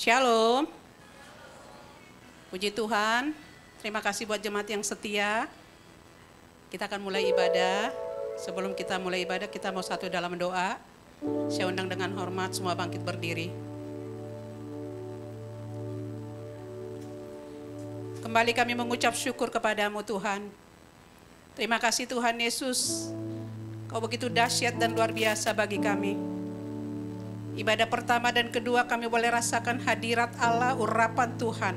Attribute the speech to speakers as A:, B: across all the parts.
A: Shalom. Puji Tuhan. Terima kasih buat jemaat yang setia. Kita akan mulai ibadah. Sebelum kita mulai ibadah, kita mau satu dalam doa. Saya undang dengan hormat semua bangkit berdiri. Kembali kami mengucap syukur kepadamu Tuhan. Terima kasih Tuhan Yesus. Kau begitu dahsyat dan luar biasa bagi kami. Ibadah pertama dan kedua kami boleh rasakan hadirat Allah, urapan Tuhan.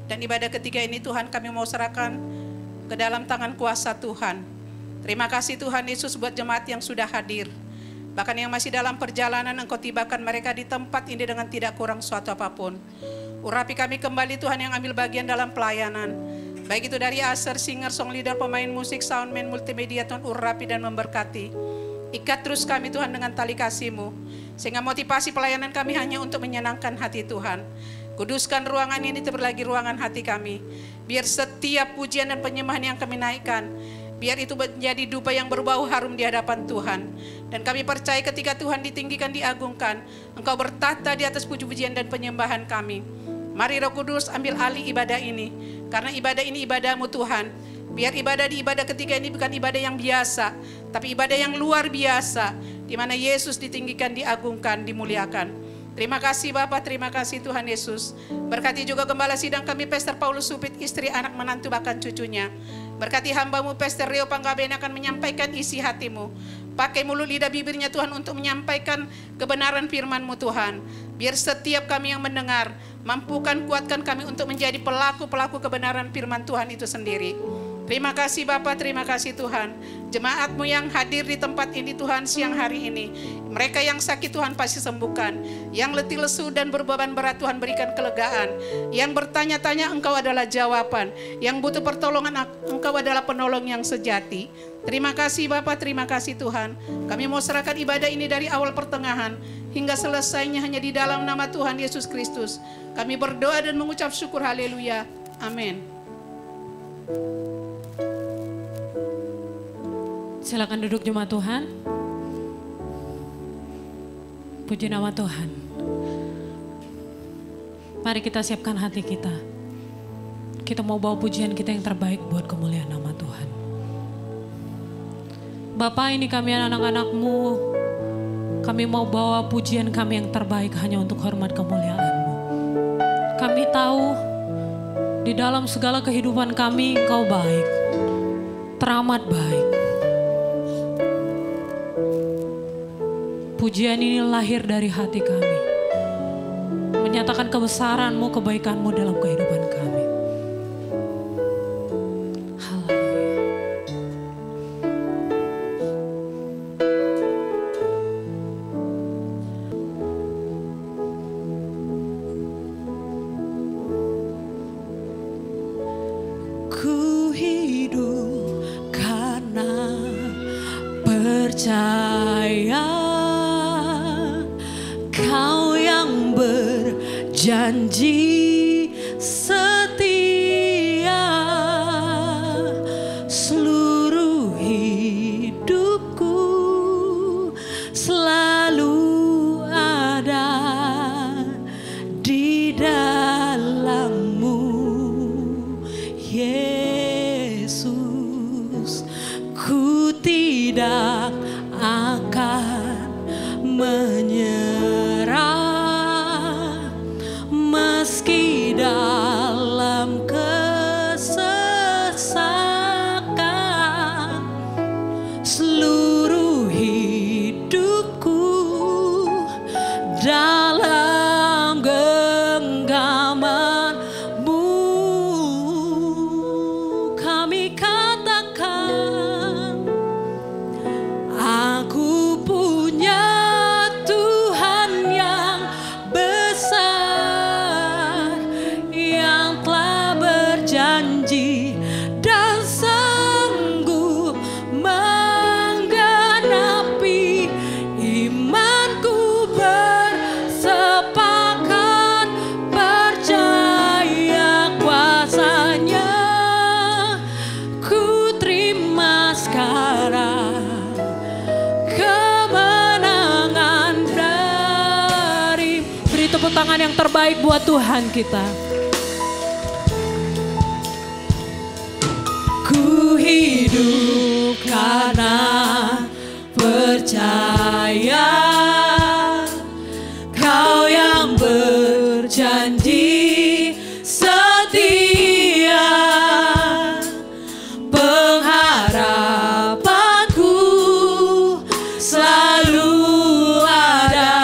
A: Dan ibadah ketiga ini Tuhan kami mau serahkan ke dalam tangan kuasa Tuhan. Terima kasih Tuhan Yesus buat jemaat yang sudah hadir. Bahkan yang masih dalam perjalanan Engkau tibakan mereka di tempat ini dengan tidak kurang suatu apapun. Urapi kami kembali Tuhan yang ambil bagian dalam pelayanan. Baik itu dari aser, singer, song leader, pemain musik, soundman, multimedia, Tuhan urapi dan memberkati. Ikat terus kami Tuhan dengan tali kasih-Mu. Sehingga motivasi pelayanan kami hanya untuk menyenangkan hati Tuhan. Kuduskan ruangan ini terlagi ruangan hati kami. Biar setiap pujian dan penyembahan yang kami naikkan, biar itu menjadi dupa yang berbau harum di hadapan Tuhan. Dan kami percaya ketika Tuhan ditinggikan, diagungkan, Engkau bertata di atas puji-pujian dan penyembahan kami. Mari Roh Kudus ambil alih ibadah ini. Karena ibadah ini ibadahmu Tuhan. Biar ibadah di ibadah ketiga ini bukan ibadah yang biasa, tapi ibadah yang luar biasa, di mana Yesus ditinggikan, diagungkan, dimuliakan. Terima kasih Bapak, terima kasih Tuhan Yesus. Berkati juga gembala sidang kami Pastor Paulus Supit, istri, anak, menantu, bahkan cucunya. Berkati hamba-Mu Pastor Rio Panggaben akan menyampaikan isi hati-Mu. Pakai mulut lidah bibirnya Tuhan untuk menyampaikan kebenaran firman-Mu Tuhan. Biar setiap kami yang mendengar, mampukan kuatkan kami untuk menjadi pelaku-pelaku kebenaran firman Tuhan itu sendiri. Terima kasih Bapak, terima kasih Tuhan. Jemaat-Mu yang hadir di tempat ini Tuhan siang hari ini. Mereka yang sakit Tuhan pasti sembuhkan. Yang letih lesu dan berbeban berat Tuhan berikan kelegaan. Yang bertanya-tanya Engkau adalah jawaban. Yang butuh pertolongan Engkau adalah penolong yang sejati. Terima kasih Bapak, terima kasih Tuhan. Kami mau serahkan ibadah ini dari awal pertengahan hingga selesainya hanya di dalam nama Tuhan Yesus Kristus. Kami berdoa dan mengucap syukur, haleluya. Amin.
B: Silakan duduk jemaat Tuhan. Puji nama Tuhan. Mari kita siapkan hati kita. Kita mau bawa pujian kita yang terbaik buat kemuliaan nama Tuhan. Bapa, ini kami anak-anak-Mu. Kami mau bawa pujian kami yang terbaik hanya untuk hormat kemuliaan-Mu. Kami tahu di dalam segala kehidupan kami Engkau baik. Teramat baik. Pujian ini lahir dari hati kami. Menyatakan kebesaran-Mu, kebaikan-Mu dalam kehidupan kami. Haleluya.
C: Ku hidup karena percaya. Kau yang berjanji setia.
B: rancangan yang terbaik buat Tuhan kita.
C: Ku hidup karena percaya Kau yang berjanji setia. Pengharapanku selalu ada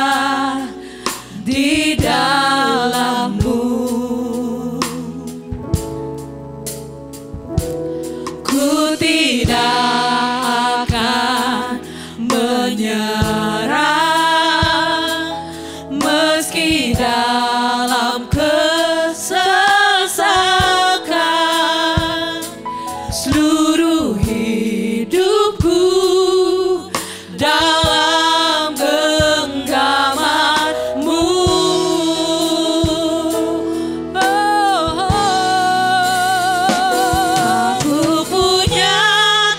C: di dalam-Mu. Ku tidak akan menyerah meski dalam kesesakan. Seluruh hidupku dalam genggaman-Mu. Aku punya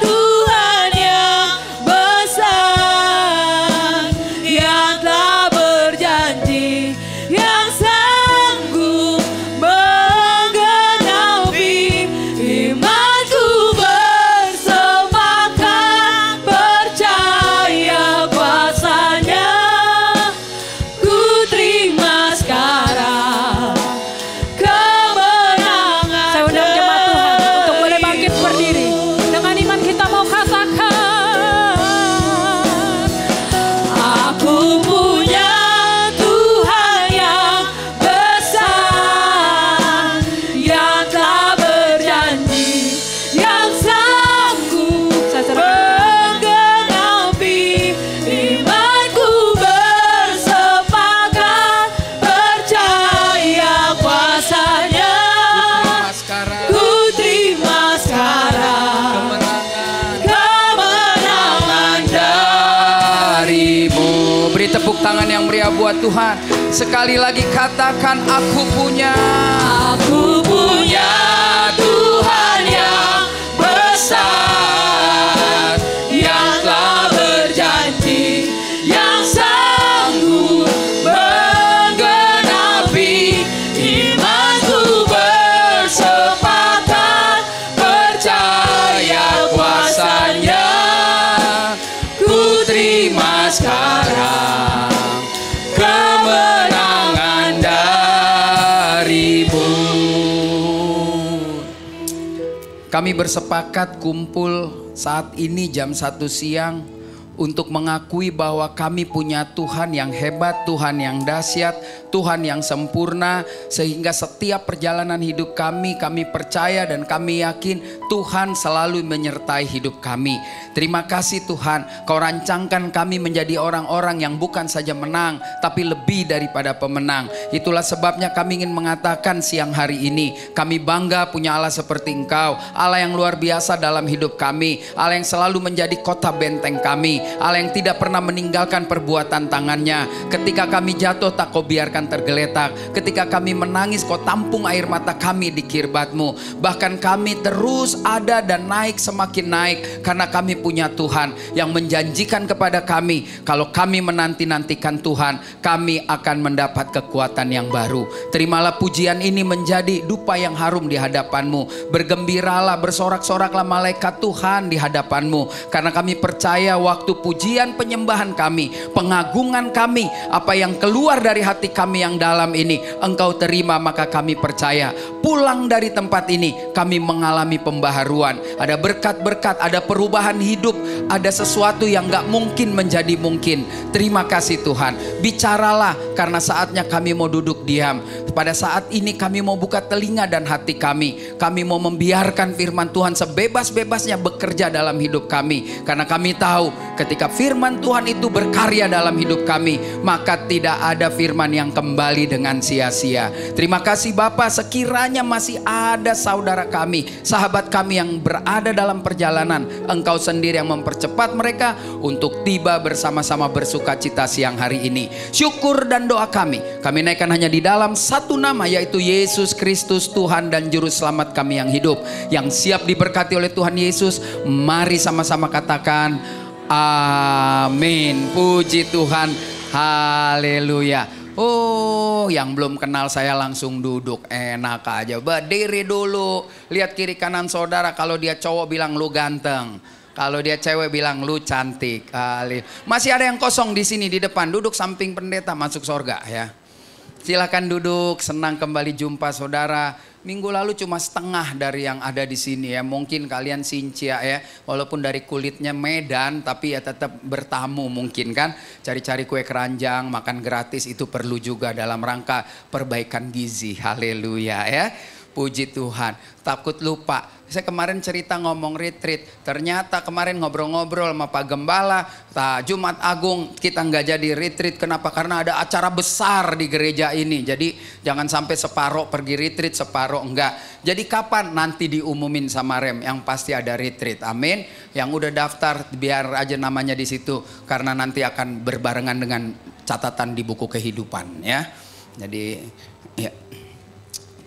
C: Tuhan yang besar, yang telah berjanji, yang sanggup menggenapi imanku. Bersepakat percaya kuasa-Nya, ku terima sekarang kemenangan.
B: Saya undang jemaat Tuhan untuk boleh bangkit berdiri. Dengan iman kita mau katakan,
C: Aku punya Tuhan yang besar, yang telah berjanji, yang sanggup menggenapi imanku. Bersepakat percaya kuasa-Nya, ku terima sekarang kemenangan
D: Darimu. Beri tepuk tangan yang meriah buat Tuhan. Sekali lagi katakan, aku punya
C: Tuhan yang besar, yang telah berjanji, yang sanggup menggenapi imanku. Bersepakat percaya kuasa-Nya, ku terima sekarang kemenangan darimu.
D: Kami bersepakat kumpul saat ini jam 1 siang untuk mengakui bahwa kami punya Tuhan yang hebat, Tuhan yang dahsyat, Tuhan yang sempurna, sehingga setiap perjalanan hidup kami percaya dan kami yakin Tuhan selalu menyertai hidup kami. Terima kasih Tuhan, Kau rancangkan kami menjadi orang-orang yang bukan saja menang, tapi lebih daripada pemenang. Itulah sebabnya kami ingin mengatakan siang hari ini, kami bangga punya Allah seperti Engkau, Allah yang luar biasa dalam hidup kami, Allah yang selalu menjadi kota benteng kami, Allah yang tidak pernah meninggalkan perbuatan tangannya. Ketika kami jatuh tak Kau biarkan tergeletak, ketika kami menangis Kau tampung air mata kami di kirbat-Mu. Bahkan kami terus ada dan naik semakin naik karena kami punya Tuhan yang menjanjikan kepada kami, kalau kami menanti-nantikan Tuhan, kami akan mendapat kekuatan yang baru. Terimalah pujian ini menjadi dupa yang harum di hadapan-Mu. Bergembiralah, bersorak-soraklah malaikat Tuhan di hadapan-Mu, karena kami percaya waktu pujian penyembahan kami, pengagungan kami, apa yang keluar dari hati kami yang dalam ini Engkau terima, maka kami percaya pulang dari tempat ini kami mengalami pembaharuan, ada berkat-berkat, ada perubahan hidup, ada sesuatu yang gak mungkin menjadi mungkin. Terima kasih Tuhan, bicaralah karena saatnya kami mau duduk diam. Pada saat ini kami mau buka telinga dan hati kami mau membiarkan firman Tuhan sebebas-bebasnya bekerja dalam hidup kami, karena kami tahu ketika firman Tuhan itu berkarya dalam hidup kami, maka tidak ada firman yang kembali dengan sia-sia. Terima kasih Bapa, sekiranya masih ada saudara kami, sahabat kami yang berada dalam perjalanan, Engkau sendiri yang mempercepat mereka untuk tiba bersama-sama bersuka cita siang hari ini. Syukur dan doa kami naikkan hanya di dalam satu nama, yaitu Yesus Kristus, Tuhan dan Juru Selamat kami yang hidup, yang siap diberkati oleh Tuhan Yesus. Mari sama-sama katakan amin. Puji Tuhan, haleluya. Oh, yang belum kenal saya langsung duduk, enak aja. Berdiri dulu, lihat kiri kanan saudara. Kalau dia cowok bilang lu ganteng, kalau dia cewek bilang lu cantik. Masih ada yang kosong di sini di depan, duduk samping pendeta masuk sorga ya. Silakan duduk, senang kembali jumpa saudara. Minggu lalu cuma setengah dari yang ada di sini ya. Mungkin kalian sincia ya, walaupun dari kulitnya Medan tapi ya tetap bertamu mungkin kan. Cari-cari kue keranjang, makan gratis itu perlu juga dalam rangka perbaikan gizi. Haleluya ya. Puji Tuhan. Takut lupa. Saya kemarin cerita ngomong retreat. Ternyata kemarin ngobrol-ngobrol sama Pak Gembala. Jumat Agung kita nggak jadi retreat. Kenapa? Karena ada acara besar di gereja ini. Jadi jangan sampai separoh pergi retreat, separoh enggak. Jadi kapan? Nanti diumumin sama Rem. Yang pasti ada retreat. Amin. Yang udah daftar biar aja namanya di situ. Karena nanti akan berbarengan dengan catatan di buku kehidupan ya. Jadi ya.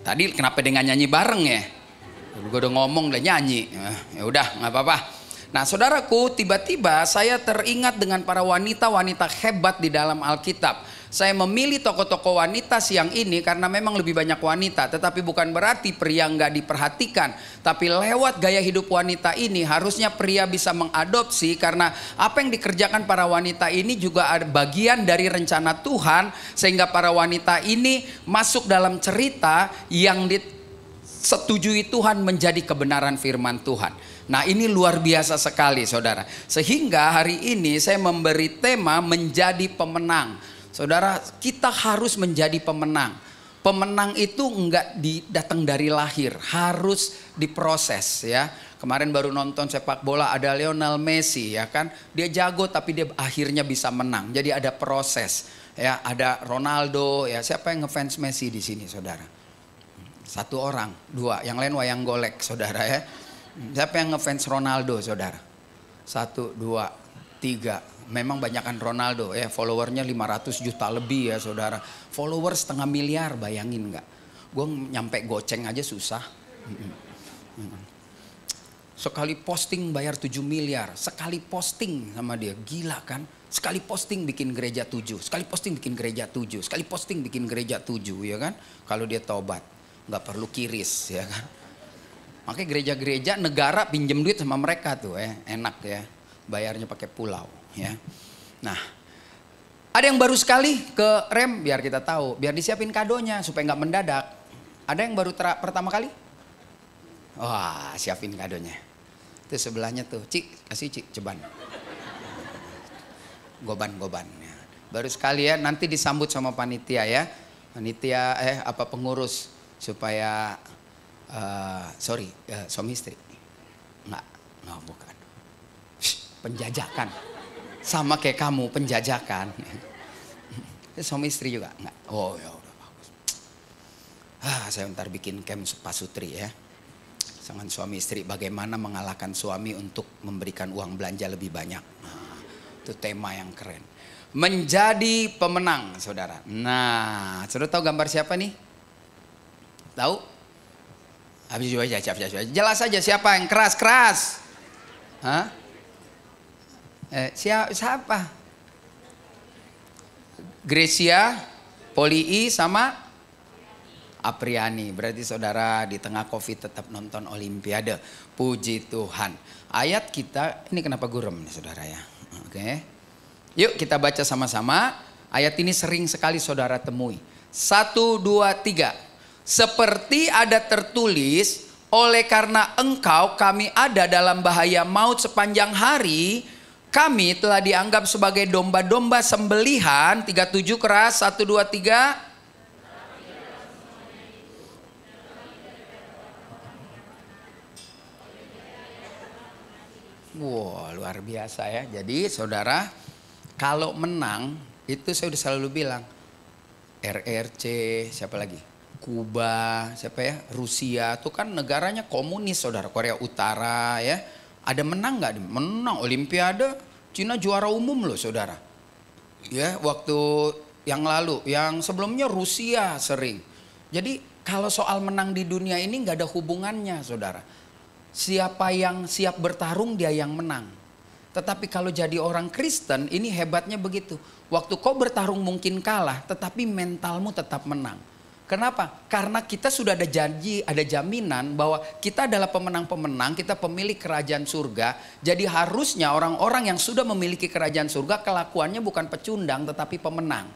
D: Tadi kenapa dengan nyanyi bareng ya? Gue udah ngomong udah nyanyi. Ya udah nggak apa-apa. Nah saudaraku, tiba-tiba saya teringat dengan para wanita-wanita hebat di dalam Alkitab. Saya memilih tokoh-tokoh wanita siang ini karena memang lebih banyak wanita. Tetapi bukan berarti pria nggak diperhatikan. Tapi lewat gaya hidup wanita ini harusnya pria bisa mengadopsi. Karena apa yang dikerjakan para wanita ini juga ada bagian dari rencana Tuhan. Sehingga para wanita ini masuk dalam cerita yang disetujui Tuhan menjadi kebenaran firman Tuhan. Nah ini luar biasa sekali saudara. Sehingga hari ini saya memberi tema menjadi pemenang. Saudara, kita harus menjadi pemenang. Pemenang itu enggak datang dari lahir, harus diproses ya. Kemarin baru nonton sepak bola ada Lionel Messi ya kan. Dia jago tapi dia akhirnya bisa menang. Jadi ada proses ya, ada Ronaldo ya. Siapa yang ngefans Messi di sini saudara? Satu orang, dua, yang lain wayang golek saudara ya. Siapa yang ngefans Ronaldo saudara? Satu, dua, tiga. Memang banyakkan Ronaldo ya, followernya 500 juta lebih ya saudara. Follower 500 miliar, bayangin nggak? Gue nyampe goceng aja susah. Sekali posting bayar 7 miliar. Sekali posting sama dia, gila kan? Sekali posting bikin gereja 7. Sekali posting bikin gereja 7. Sekali posting bikin gereja 7 ya kan? Kalau dia tobat, nggak perlu kiris ya kan? Makanya gereja-gereja negara pinjem duit sama mereka tuh enak ya. Bayarnya pakai pulau. Ya. Nah, ada yang baru sekali ke Rem biar kita tahu, biar disiapin kadonya supaya nggak mendadak. Ada yang baru pertama kali? Wah, siapin kadonya. Itu sebelahnya tuh, Cik, kasih Cik ceban. Goban. Ya. Baru sekali ya, nanti disambut sama panitia ya. Panitia pengurus supaya suami istri. Nggak bukan. Penjajakan. Sama kayak kamu penjajakan. Suami istri juga enggak. Oh ya udah bagus. Saya ntar bikin camp pasutri ya. Dengan suami istri bagaimana mengalahkan suami untuk memberikan uang belanja lebih banyak. Itu tema yang keren. Menjadi pemenang saudara. Nah, saudara tahu gambar siapa nih? Tahu? Habis juga siap. Jelas aja siapa yang keras. Hah? Siapa? Gracia, Polii sama Apriani. Berarti saudara di tengah Covid tetap nonton Olimpiade. Puji Tuhan. Ayat kita, ini kenapa gurem nih saudara ya? Oke. Yuk kita baca sama-sama. Ayat ini sering sekali saudara temui. 1, 2, 3. Seperti ada tertulis, oleh karena engkau kami ada dalam bahaya maut sepanjang hari. Kami telah dianggap sebagai domba-domba sembelihan. 37 keras, 1, 2, 3. Wow, luar biasa ya. Jadi saudara, kalau menang, itu saya udah selalu bilang. RRC, siapa lagi? Kuba, siapa ya? Rusia, itu kan negaranya komunis saudara. Korea Utara ya. Ada menang nggak? Menang Olimpiade. Cina juara umum loh saudara. Ya waktu yang lalu, yang sebelumnya Rusia sering. Jadi kalau soal menang di dunia ini nggak ada hubungannya saudara. Siapa yang siap bertarung dia yang menang. Tetapi kalau jadi orang Kristen, ini hebatnya begitu. Waktu kau bertarung mungkin kalah, tetapi mentalmu tetap menang. Kenapa? Karena kita sudah ada janji, ada jaminan bahwa kita adalah pemenang-pemenang, kita pemilik kerajaan surga. Jadi harusnya orang-orang yang sudah memiliki kerajaan surga kelakuannya bukan pecundang tetapi pemenang.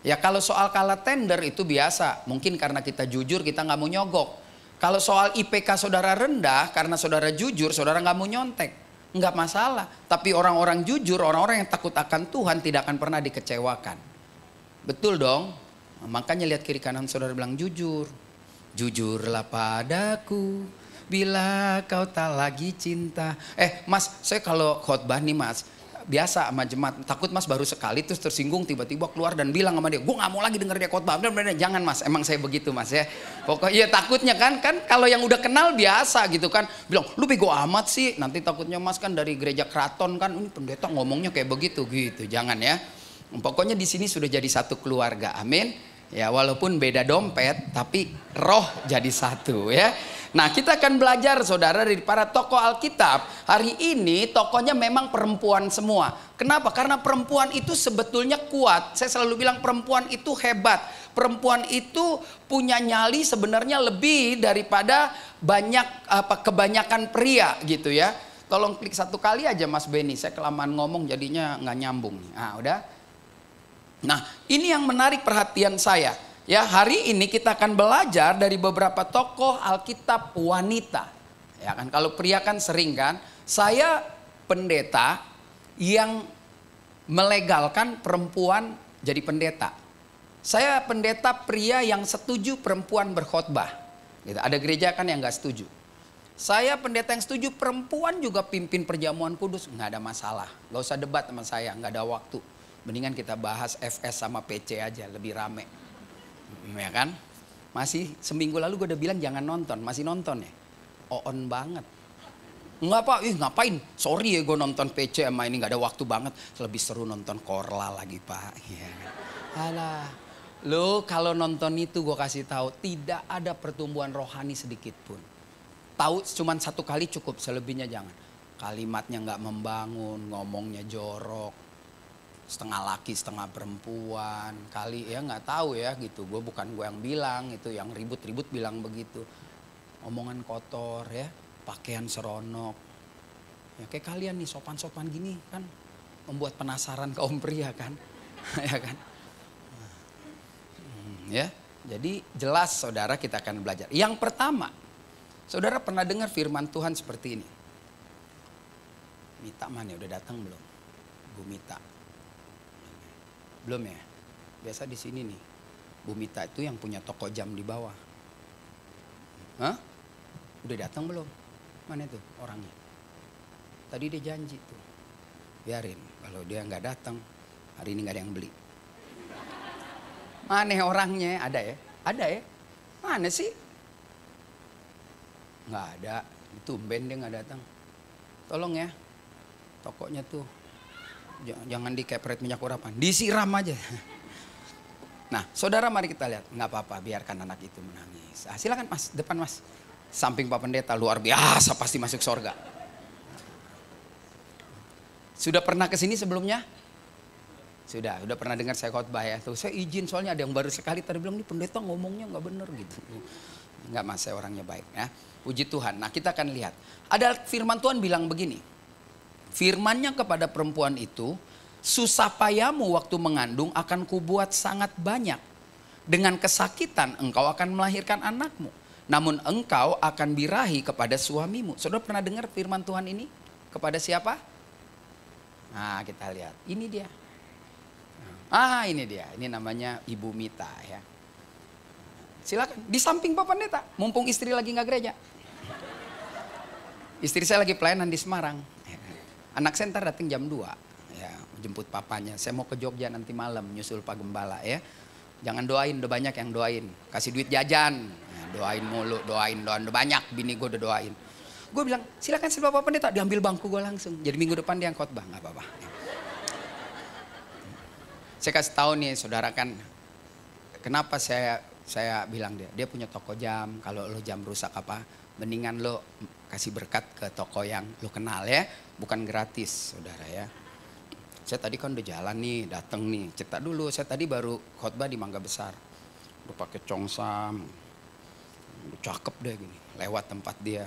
D: Ya kalau soal kalah tender itu biasa, mungkin karena kita jujur kita nggak mau nyogok. Kalau soal IPK saudara rendah karena saudara jujur, saudara nggak mau nyontek. Nggak masalah. Tapi orang-orang jujur, orang-orang yang takut akan Tuhan tidak akan pernah dikecewakan. Betul dong? Makanya lihat kiri kanan saudara bilang jujur. Jujurlah padaku bila kau tak lagi cinta. Mas, saya kalau khotbah nih mas, biasa sama jemaat, takut mas baru sekali terus tersinggung tiba-tiba keluar dan bilang sama dia, gue gak mau lagi denger dia khotbah. Jangan mas, emang saya begitu mas ya. Pokoknya takutnya kan kalau yang udah kenal biasa gitu kan, bilang lu bego amat sih. Nanti takutnya mas kan dari gereja keraton kan, ini pendeta ngomongnya kayak begitu gitu. Jangan ya. Pokoknya di sini sudah jadi satu keluarga. Amin. Ya walaupun beda dompet tapi roh jadi satu ya. Nah kita akan belajar saudara dari para tokoh Alkitab. Hari ini tokohnya memang perempuan semua. Kenapa? Karena perempuan itu sebetulnya kuat. Saya selalu bilang perempuan itu hebat. Perempuan itu punya nyali sebenarnya lebih daripada kebanyakan pria gitu ya. Tolong klik satu kali aja Mas Benny. Saya kelamaan ngomong jadinya nggak nyambung. Nah udah. Nah ini yang menarik perhatian saya. Ya hari ini kita akan belajar dari beberapa tokoh Alkitab wanita. Ya kan kalau pria kan sering kan. Saya pendeta yang melegalkan perempuan jadi pendeta. Saya pendeta pria yang setuju perempuan berkhotbah. Gitu. Ada gereja kan yang nggak setuju. Saya pendeta yang setuju perempuan juga pimpin perjamuan kudus. Nggak ada masalah. Nggak usah debat sama saya. Nggak ada waktu. Mendingan kita bahas FS sama PC aja. Lebih rame. Ya kan? Masih seminggu lalu gue udah bilang jangan nonton. Masih nonton ya? On banget. Enggak pak, ngapain? Sorry ya gue nonton PC sama ini. Nggak ada waktu banget. Lebih seru nonton Korla lagi pak. Ya. Alah. Lo kalau nonton itu gue kasih tahu. Tidak ada pertumbuhan rohani sedikit pun. Tahu cuman satu kali cukup, selebihnya jangan. Kalimatnya nggak membangun, ngomongnya jorok. Setengah laki setengah perempuan kali ya nggak tahu ya gitu. Gue bukan gue yang bilang, itu yang ribut-ribut bilang begitu. Omongan kotor ya, pakaian seronok ya, kayak kalian nih sopan-sopan gini kan membuat penasaran kaum pria kan. Ya kan ya, jadi jelas saudara kita akan belajar. Yang pertama, saudara pernah dengar firman Tuhan seperti ini? Mita mana udah datang belum? Bu Mita belum ya? Biasa di sini nih. Bu Mita itu yang punya toko jam di bawah. Hah? Udah datang belum? Mana itu orangnya? Tadi dia janji tuh. Biarin. Kalau dia nggak datang, hari ini nggak ada yang beli. Mana orangnya? Ada ya? Ada ya? Mana sih? Nggak ada. Tumben dia nggak datang. Tolong ya. Tokonya tuh. Jangan dikepret minyak urapan, disiram aja. Nah saudara mari kita lihat. Nggak apa-apa biarkan anak itu menangis. Silakan mas, depan mas. Samping Pak Pendeta luar biasa pasti masuk sorga. Sudah pernah kesini sebelumnya? Sudah pernah dengar saya khotbah ya. Tuh saya izin soalnya ada yang baru sekali tadi bilang nih pendeta ngomongnya nggak bener gitu. Nggak mas, saya orangnya baik ya. Puji Tuhan. Nah kita akan lihat. Ada firman Tuhan bilang begini. Firman-Nya kepada perempuan itu, susah payahmu waktu mengandung akan kubuat sangat banyak. Dengan kesakitan engkau akan melahirkan anakmu. Namun engkau akan birahi kepada suamimu. Saudara pernah dengar firman Tuhan ini? Kepada siapa? Nah kita lihat, ini dia. Ini dia, ini namanya Ibu Mita ya. Silakan, di samping Pak Pendeta. Mumpung istri lagi nggak gereja. Istri saya lagi pelayanan di Semarang. Anak saya ntar datang jam 2 ya, jemput papanya. Saya mau ke Jogja nanti malam nyusul Pak Gembala ya. Jangan doain, udah banyak yang doain. Kasih duit jajan, ya, doain mulu, doain udah banyak. Bini gue udah doain. Gue bilang silakan si Bapak Pendeta, diambil bangku gue langsung. Jadi minggu depan dia yang khotbah, nggak apa-apa. Saya kasih tahu nih saudara kan, kenapa saya Saya bilang dia punya toko jam. Kalau lo jam rusak apa, mendingan lo kasih berkat ke toko yang lo kenal ya. Bukan gratis saudara ya. Saya tadi kan udah jalan nih, dateng nih. Cerita dulu, saya tadi baru khotbah di Mangga Besar. Udah pakai congsam, udah cakep deh gini. Lewat tempat dia.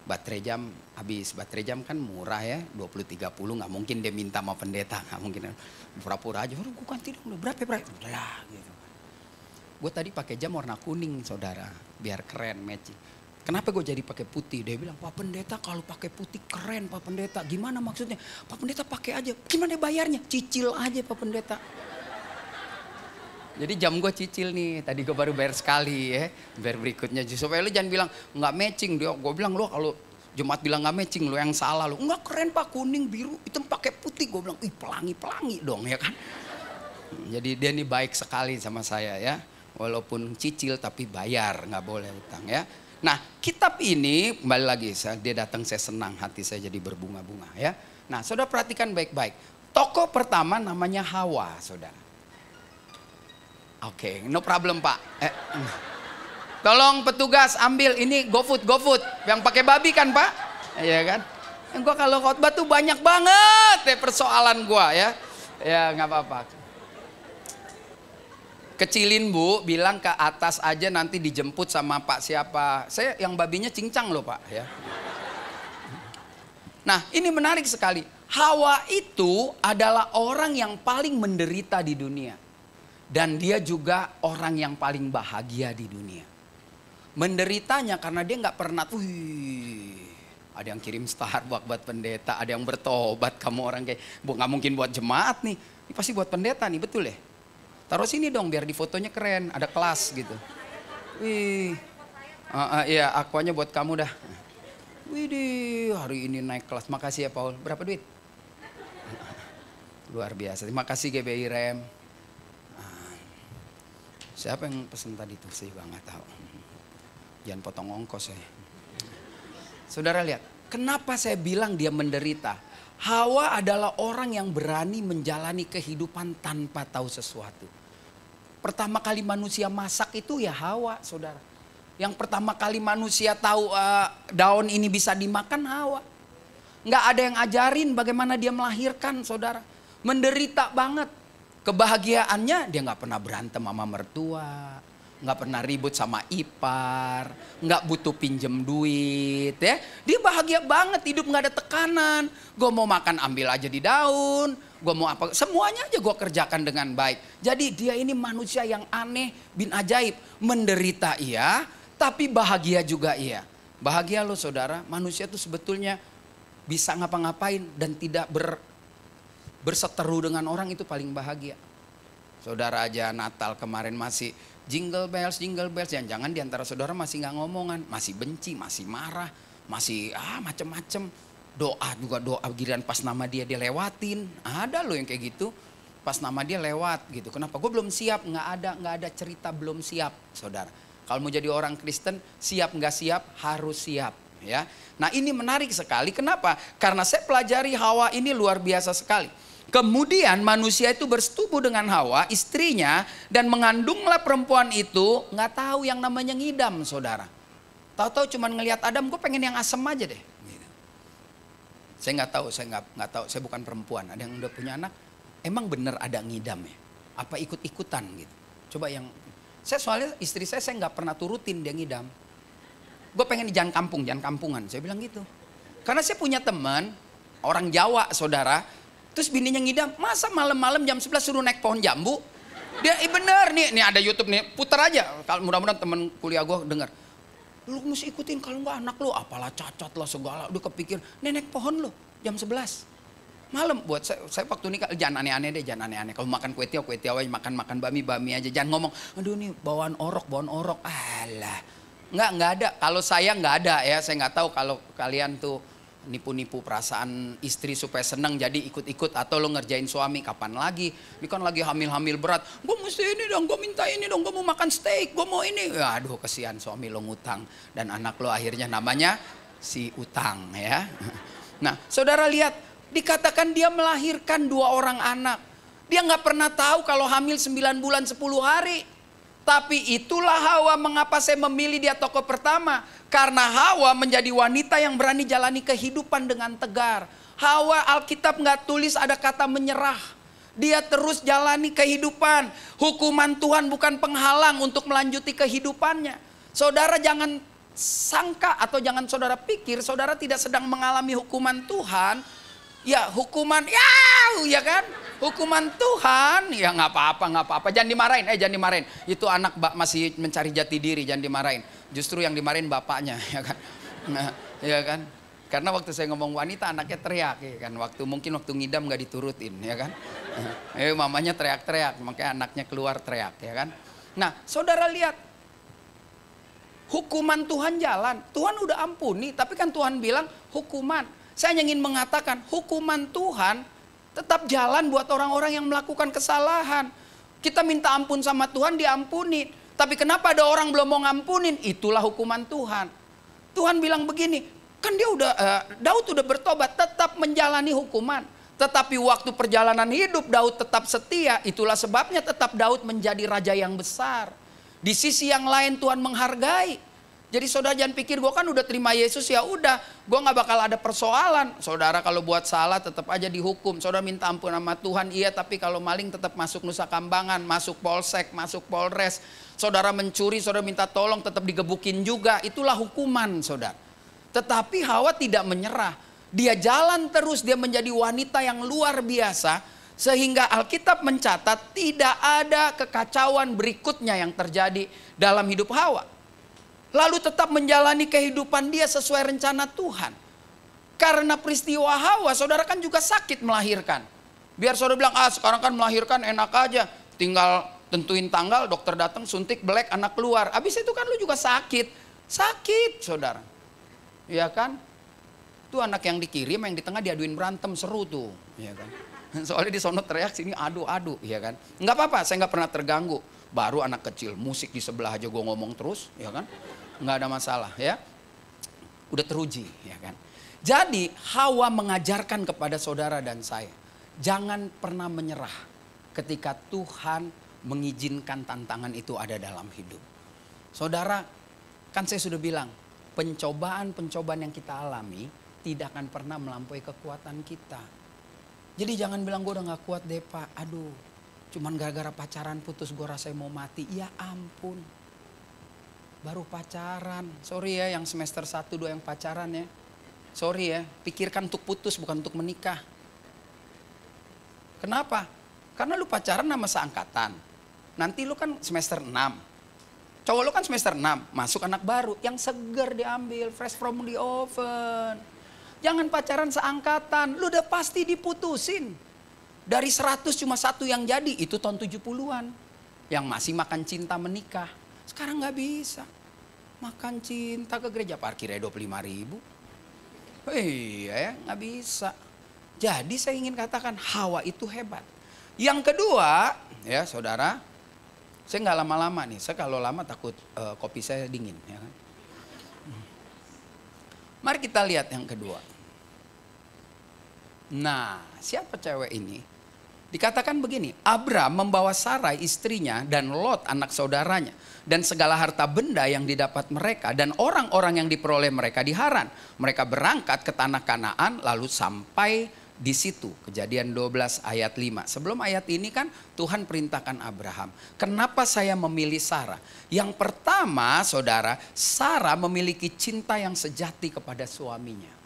D: Baterai jam habis, baterai jam kan murah ya, 20-30, nggak mungkin dia minta sama pendeta, nggak mungkin. Pura-pura aja, gue ganti dong, berapa ya? Udah lah gitu. Gue tadi pakai jam warna kuning saudara, biar keren matching. Kenapa gue jadi pakai putih? Dia bilang, Pak Pendeta kalau pakai putih keren Pak Pendeta. Gimana maksudnya? Pak Pendeta pakai aja, gimana bayarnya? Cicil aja Pak Pendeta. Jadi jam gue cicil nih, tadi gue baru bayar sekali ya, bayar berikutnya. Supaya lu jangan bilang nggak matching. Gue bilang lu kalau Jumat bilang nggak matching, lu yang salah lu. Nggak, keren Pak, kuning, biru, hitam pakai putih. Gue bilang, ih pelangi-pelangi dong ya kan. Jadi dia nih baik sekali sama saya ya. Walaupun cicil tapi bayar, nggak boleh utang ya. Nah kitab ini kembali lagi, dia datang saya senang, hati saya jadi berbunga-bunga ya. Nah saudara perhatikan baik-baik. Tokoh pertama namanya Hawa saudara. Oke, no problem Pak. Tolong petugas ambil ini GoFood. Yang pakai babi kan Pak? Iya kan? Gua kalau khotbah tuh banyak banget ya persoalan gua ya. Ya nggak apa-apa. Kecilin Bu, bilang ke atas aja nanti dijemput sama Pak siapa. Saya yang babinya cincang loh Pak ya. Nah ini menarik sekali. Hawa itu adalah orang yang paling menderita di dunia. Dan dia juga orang yang paling bahagia di dunia. Menderitanya karena dia nggak pernah, ada yang kirim Starbucks buat pendeta, ada yang bertobat, kamu orang kayak, nggak mungkin buat jemaat nih, ini pasti buat pendeta nih, betul ya? Taruh sini dong biar di fotonya keren, ada kelas gitu. Wih, iya aquanya buat kamu dah. Widih, hari ini naik kelas, makasih ya Paul. Berapa duit? Luar biasa, terima kasih GBI Rem. Siapa yang pesen tadi tuh? Saya juga nggak tahu. Jangan potong ongkos saya. Saudara lihat, kenapa saya bilang dia menderita? Hawa adalah orang yang berani menjalani kehidupan tanpa tahu sesuatu. Pertama kali manusia masak itu ya Hawa, saudara. Yang pertama kali manusia tahu daun ini bisa dimakan Hawa. Nggak ada yang ajarin bagaimana dia melahirkan, saudara. Menderita banget. Kebahagiaannya dia nggak pernah berantem sama mertua, nggak pernah ribut sama ipar, nggak butuh pinjem duit ya. Dia bahagia banget, hidup nggak ada tekanan. Gue mau makan ambil aja di daun, gue mau apa semuanya aja gue kerjakan dengan baik. Jadi dia ini manusia yang aneh bin ajaib, menderita iya, tapi bahagia juga iya. Bahagia loh saudara, manusia tuh sebetulnya bisa ngapa-ngapain dan tidak berseteru dengan orang itu paling bahagia. Saudara aja Natal kemarin masih jingle bells, jangan-jangan diantara saudara masih nggak ngomongan, masih benci, masih marah, masih macem-macem. Doa juga doa giliran pas nama dia lewatin. Ada loh yang kayak gitu, pas nama dia lewat gitu. Kenapa? Gue belum siap, nggak ada cerita belum siap, saudara. Kalau mau jadi orang Kristen, siap nggak siap harus siap. Ya, nah ini menarik sekali. Kenapa? Karena saya pelajari Hawa ini luar biasa sekali. Kemudian manusia itu bersetubuh dengan Hawa, istrinya, dan mengandunglah perempuan itu. Nggak tahu yang namanya ngidam, saudara. Tahu-tahu cuman ngelihat Adam, gue pengen yang asem aja deh. Saya nggak tahu, saya nggak tahu. Saya bukan perempuan. Ada yang udah punya anak, emang bener ada ngidam ya? Apa ikut-ikutan gitu? Coba yang saya soalnya istri saya nggak pernah turutin dia ngidam. Gue pengen di jangan kampungan. Saya bilang gitu. Karena saya punya teman orang Jawa, saudara. Terus bininya ngidam, masa malam-malam jam 11 suruh naik pohon jambu? Dia bener nih ada YouTube nih, putar aja. Kalau mudah-mudahan teman kuliah gue dengar. Lu mesti ikutin, kalau enggak anak lu apalah cacat lah segala. Udah kepikir, naik pohon lu jam 11. Malam buat saya waktu nikah jangan aneh-aneh deh, jangan aneh-aneh. Kalau makan kue tiaw aja, makan bami aja. Jangan ngomong, aduh nih bawaan orok. Alah. Enggak ada. Kalau saya enggak ada ya, saya enggak tahu kalau kalian tuh nipu-nipu perasaan istri supaya seneng jadi ikut-ikut atau lo ngerjain suami kapan lagi? Ini kan lagi hamil-hamil berat. Gue mesti ini dong, gue minta ini dong, gue mau makan steak, gue mau ini. Aduh kesian suami lo ngutang dan anak lo akhirnya namanya si utang ya. Nah saudara lihat, dikatakan dia melahirkan 2 orang anak. Dia nggak pernah tahu kalau hamil 9 bulan 10 hari. Tapi itulah Hawa, mengapa saya memilih dia tokoh pertama. Karena Hawa menjadi wanita yang berani jalani kehidupan dengan tegar. Hawa, Alkitab nggak tulis ada kata menyerah. Dia terus jalani kehidupan. Hukuman Tuhan bukan penghalang untuk melanjuti kehidupannya. Saudara jangan sangka atau jangan saudara pikir saudara tidak sedang mengalami hukuman Tuhan. Ya hukuman, ya kan? Hukuman Tuhan, ya nggak apa-apa. Jangan dimarahin, Itu anak masih mencari jati diri, jangan dimarahin. Justru yang dimarahin bapaknya, ya kan? Nah, ya kan? Karena waktu saya ngomong wanita, anaknya teriak, ya kan? Waktu ngidam nggak diturutin, ya kan? Mamanya teriak-teriak, makanya anaknya keluar teriak, ya kan? Nah, saudara lihat, hukuman Tuhan jalan, Tuhan udah ampuni, tapi kan Tuhan bilang hukuman. Saya ingin mengatakan hukuman Tuhan tetap jalan buat orang-orang yang melakukan kesalahan. Kita minta ampun sama Tuhan, diampuni. Tapi kenapa ada orang belum mau ngampunin? Itulah hukuman Tuhan. Tuhan bilang begini, kan Daud udah bertobat, tetap menjalani hukuman. Tetapi waktu perjalanan hidup Daud tetap setia. Itulah sebabnya tetap Daud menjadi raja yang besar. Di sisi yang lain Tuhan menghargai. Jadi saudara jangan pikir gue kan udah terima Yesus ya udah, gue gak bakal ada persoalan. Saudara kalau buat salah tetap aja dihukum. Saudara minta ampun sama Tuhan, iya, tapi kalau maling tetap masuk Nusa Kambangan, masuk Polsek, masuk Polres. Saudara mencuri, saudara minta tolong tetap digebukin juga. Itulah hukuman saudara. Tetapi Hawa tidak menyerah. Dia jalan terus, dia menjadi wanita yang luar biasa. Sehingga Alkitab mencatat tidak ada kekacauan berikutnya yang terjadi dalam hidup Hawa. Lalu tetap menjalani kehidupan dia sesuai rencana Tuhan. Karena peristiwa Hawa, saudara kan juga sakit melahirkan. Biar saudara bilang, sekarang kan melahirkan enak aja. Tinggal tentuin tanggal, dokter datang, suntik, belek, anak keluar. Habis itu kan lu juga sakit. Sakit, saudara. Iya kan? Tuh anak yang dikirim, yang di tengah diaduin berantem, seru tuh. Iya kan? Soalnya di sono teriak, sini adu-adu. Iya kan? Nggak apa-apa, saya nggak pernah terganggu. Baru anak kecil, musik di sebelah aja gue ngomong terus, ya kan? Nggak ada masalah, ya. Udah teruji, ya kan? Jadi Hawa mengajarkan kepada saudara dan saya, jangan pernah menyerah ketika Tuhan mengizinkan tantangan itu ada dalam hidup. Saudara, kan saya sudah bilang, pencobaan-pencobaan yang kita alami tidak akan pernah melampaui kekuatan kita. Jadi jangan bilang gue udah gak kuat deh Pak, aduh. Cuman gara-gara pacaran putus gue rasanya mau mati. Ya ampun. Baru pacaran. Sorry ya yang semester 1-2 yang pacaran ya. Sorry ya. Pikirkan untuk putus bukan untuk menikah. Kenapa? Karena lu pacaran sama seangkatan. Nanti lu kan semester 6. Cowok lu kan semester 6. Masuk anak baru. Yang seger diambil. Fresh from the oven. Jangan pacaran seangkatan. Lu udah pasti diputusin. Dari 100 cuma 1 yang jadi, itu tahun 70-an. Yang masih makan cinta menikah. Sekarang gak bisa. Makan cinta ke gereja, parkirnya 25.000. Iya ya, gak bisa. Jadi saya ingin katakan Hawa itu hebat. Yang kedua, ya saudara, saya gak lama-lama nih. Saya kalau lama takut kopi saya dingin. Ya kan? Mari kita lihat yang kedua. Nah, siapa cewek ini? Dikatakan begini, Abram membawa Sarai istrinya dan Lot anak saudaranya dan segala harta benda yang didapat mereka dan orang-orang yang diperoleh mereka di Haran. Mereka berangkat ke tanah Kanaan lalu sampai di situ. Kejadian 12 ayat 5. Sebelum ayat ini kan Tuhan perintahkan Abraham. Kenapa saya memilih Sarah? Yang pertama saudara, Sarah memiliki cinta yang sejati kepada suaminya.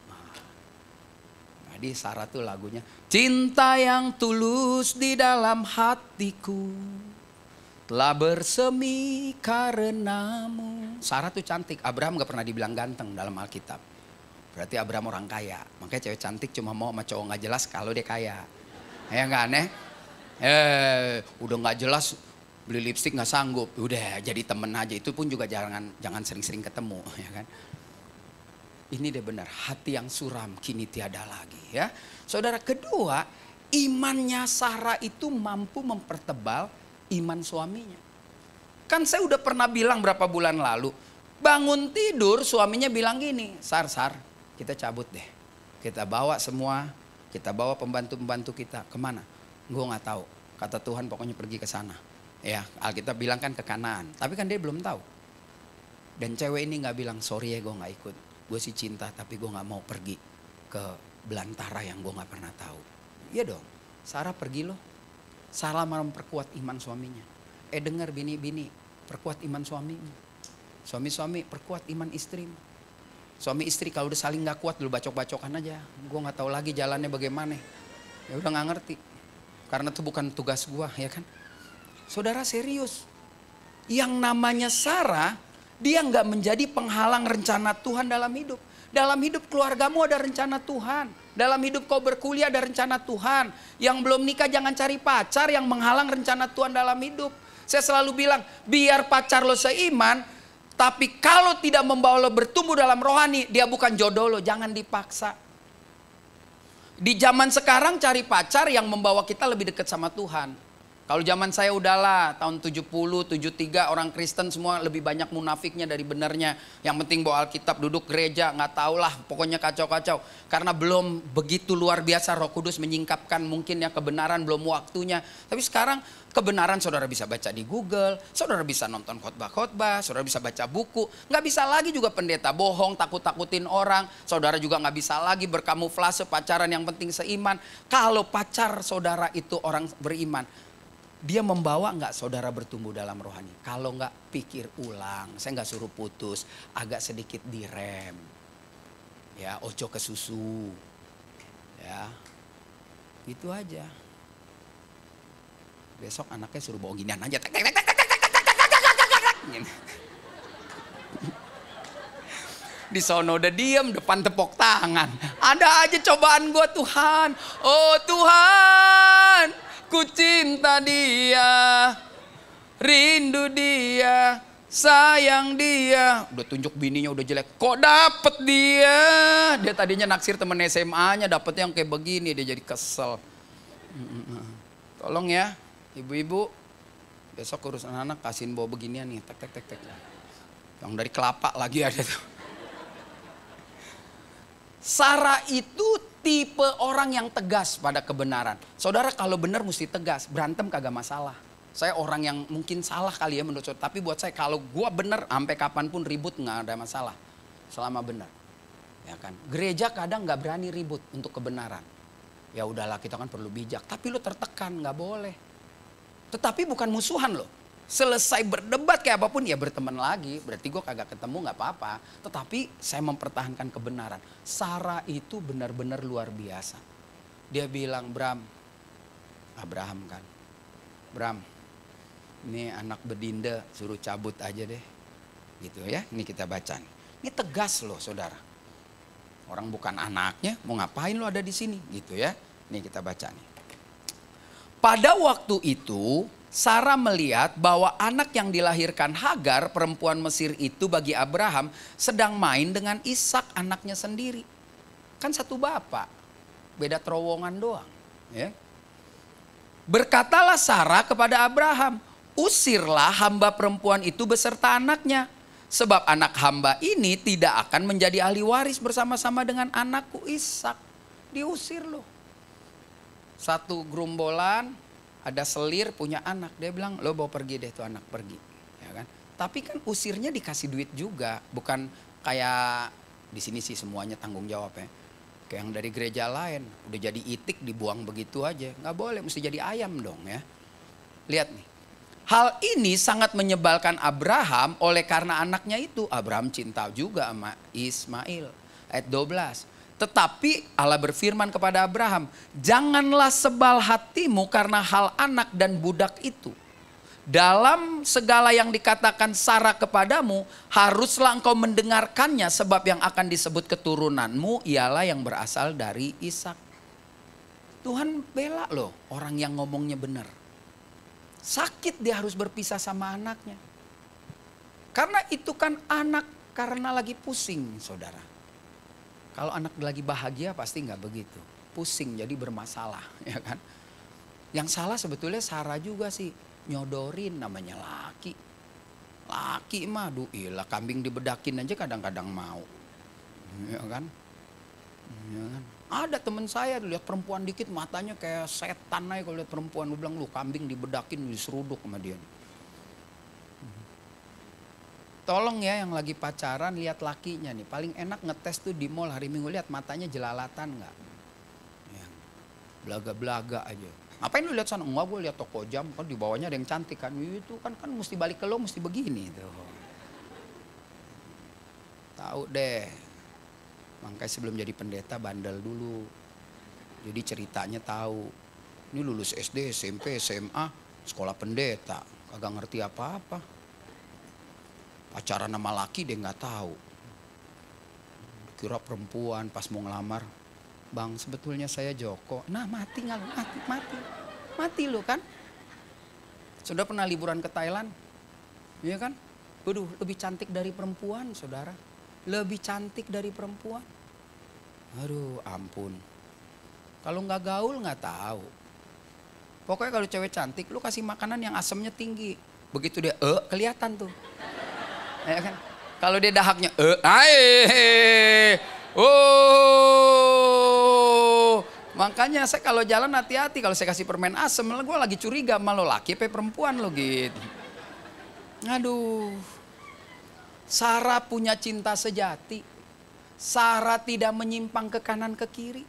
D: Jadi Sarah tuh lagunya, cinta yang tulus di dalam hatiku telah bersemi karenamu. Sarah tuh cantik, Abraham gak pernah dibilang ganteng dalam Alkitab. Berarti Abraham orang kaya, makanya cewek cantik cuma mau sama cowok gak jelas kalau dia kaya. Ya gak aneh? Udah gak jelas beli lipstik gak sanggup, udah jadi temen aja. Itu pun juga jangan sering-sering ketemu, ya kan? Ini deh benar, hati yang suram kini tiada lagi ya. Saudara, kedua, imannya Sarah itu mampu mempertebal iman suaminya. Kan saya udah pernah bilang berapa bulan lalu, bangun tidur suaminya bilang gini, Sar, kita cabut deh. Kita bawa semua, kita bawa pembantu-pembantu kita kemana? Gue gak tahu, kata Tuhan pokoknya pergi ke sana. Ya, Alkitab bilang kan ke Kanaan, tapi kan dia belum tahu. Dan cewek ini nggak bilang, sorry ya gue nggak ikut, gue sih cinta tapi gue nggak mau pergi ke belantara yang gue nggak pernah tahu. Iya dong, Sarah pergi loh. Sarah mau memperkuat iman suaminya. Dengar bini-bini, perkuat iman suaminya. Suami-suami perkuat iman istrimu. Suami istri kalau udah saling nggak kuat, dulu bacok-bacokan aja. Gue nggak tahu lagi jalannya bagaimana. Ya udah nggak ngerti, karena itu bukan tugas gue, ya kan. Saudara serius, yang namanya Sarah, dia nggak menjadi penghalang rencana Tuhan dalam hidup. Dalam hidup keluargamu ada rencana Tuhan. Dalam hidup kau berkuliah ada rencana Tuhan. Yang belum nikah jangan cari pacar yang menghalang rencana Tuhan dalam hidup. Saya selalu bilang, biar pacar lo seiman, tapi kalau tidak membawa lo bertumbuh dalam rohani, dia bukan jodoh lo, jangan dipaksa. Di zaman sekarang cari pacar yang membawa kita lebih dekat sama Tuhan. Kalau zaman saya udahlah, tahun 70, 73 orang Kristen semua lebih banyak munafiknya dari benarnya. Yang penting bawa Alkitab, duduk gereja, nggak tahu lah, pokoknya kacau-kacau. Karena belum begitu luar biasa Roh Kudus menyingkapkan mungkin ya kebenaran, belum waktunya. Tapi sekarang kebenaran saudara bisa baca di Google, saudara bisa nonton khotbah-khotbah, saudara bisa baca buku. Nggak bisa lagi juga pendeta bohong, takut-takutin orang. Saudara juga nggak bisa lagi berkamuflase pacaran yang penting seiman. Kalau pacar saudara itu orang beriman, dia membawa nggak saudara bertumbuh dalam rohani? Kalau nggak, pikir ulang. Saya nggak suruh putus, agak sedikit direm. Ya, ojo ke susu. Ya, itu aja. Besok anaknya suruh bawa ginian aja. Di sono udah diem, depan tepuk tangan. Ada aja cobaan gue, Tuhan. Oh Tuhan, ku cinta dia, rindu dia, sayang dia. Udah tunjuk bininya udah jelek, kok dapet dia? Dia tadinya naksir temen SMA-nya, dapetnya yang kayak begini, dia jadi kesel. Tolong ya, ibu-ibu, besok urusan anak kasihin bawa beginian nih, tek. Yang dari kelapa lagi ada tuh. Sarah itu tipe orang yang tegas pada kebenaran. Saudara kalau benar mesti tegas, berantem kagak masalah. Saya orang yang mungkin salah kali ya menurut saudara. Tapi buat saya kalau gua benar sampai kapanpun ribut nggak ada masalah. Selama benar. Ya kan? Gereja kadang nggak berani ribut untuk kebenaran. Ya udahlah kita kan perlu bijak. Tapi lo tertekan nggak boleh. Tetapi bukan musuhan loh. Selesai berdebat kayak apapun ya berteman lagi. Berarti gue kagak ketemu gak apa-apa. Tetapi saya mempertahankan kebenaran. Sarah itu benar-benar luar biasa. Dia bilang, Abraham kan. Bram, ini anak bedinda suruh cabut aja deh. Gitu ya, ini kita baca nih. Ini tegas loh saudara. Orang bukan anaknya, mau ngapain lo ada di sini gitu ya. Ini kita baca nih. Pada waktu itu Sarah melihat bahwa anak yang dilahirkan Hagar, perempuan Mesir itu bagi Abraham sedang main dengan Ishak anaknya sendiri. Kan satu bapak, beda terowongan doang. Ya. Berkatalah Sarah kepada Abraham, usirlah hamba perempuan itu beserta anaknya. Sebab anak hamba ini tidak akan menjadi ahli waris bersama-sama dengan anakku Ishak. Diusir loh. Satu gerombolan, ada selir punya anak, dia bilang lo bawa pergi deh tuh anak pergi, ya kan? Tapi kan usirnya dikasih duit juga, bukan kayak di sini sih semuanya tanggung jawab ya. Kayak yang dari gereja lain, udah jadi itik dibuang begitu aja, nggak boleh, mesti jadi ayam dong ya. Lihat nih, hal ini sangat menyebalkan Abraham oleh karena anaknya itu. Abraham cinta juga sama Ismail, ayat 12. Tetapi Allah berfirman kepada Abraham, janganlah sebal hatimu karena hal anak dan budak itu. Dalam segala yang dikatakan Sarah kepadamu, haruslah engkau mendengarkannya sebab yang akan disebut keturunanmu ialah yang berasal dari Ishak. Tuhan bela loh orang yang ngomongnya benar. Sakit dia harus berpisah sama anaknya. Karena itu kan anak karena lagi pusing saudara. Kalau anak lagi bahagia pasti nggak begitu. Pusing jadi bermasalah ya kan. Yang salah sebetulnya Sarah juga sih. Nyodorin namanya laki. Laki mah ilah kambing dibedakin aja kadang-kadang mau. Ya kan. Ya kan. Ada temen saya lihat perempuan dikit matanya kayak setan aja kalau lihat perempuan. Lu bilang lu kambing dibedakin diseruduk sama dia. Tolong ya yang lagi pacaran lihat lakinya nih. Paling enak ngetes tuh di mall hari Minggu, lihat matanya jelalatan nggak? Ya, belaga-belaga aja. Ngapain lu lihat sana? Enggak, gue lihat toko jam kan di bawahnya ada yang cantik kan. Itu kan mesti balik ke lo mesti begini tuh. Tahu deh. Makanya sebelum jadi pendeta bandel dulu. Jadi ceritanya tahu. Ini lulus SD, SMP, SMA, sekolah pendeta. Kagak ngerti apa-apa. Pacaran sama laki dia nggak tahu. Kira perempuan pas mau ngelamar. Bang sebetulnya saya Joko. Nah mati nggak lu? Mati lu kan. Sudah pernah liburan ke Thailand? Iya kan? Waduh lebih cantik dari perempuan saudara. Lebih cantik dari perempuan. Aduh ampun. Kalau nggak gaul nggak tahu. Pokoknya kalau cewek cantik lu kasih makanan yang asamnya tinggi. Begitu dia kelihatan tuh. Ya kan? Kalau dia dahaknya makanya saya kalau jalan hati-hati. Kalau saya kasih permen asam, gue lagi curiga sama lo laki apa perempuan lo gitu. Aduh. Sarah punya cinta sejati. Sarah tidak menyimpang ke kanan ke kiri.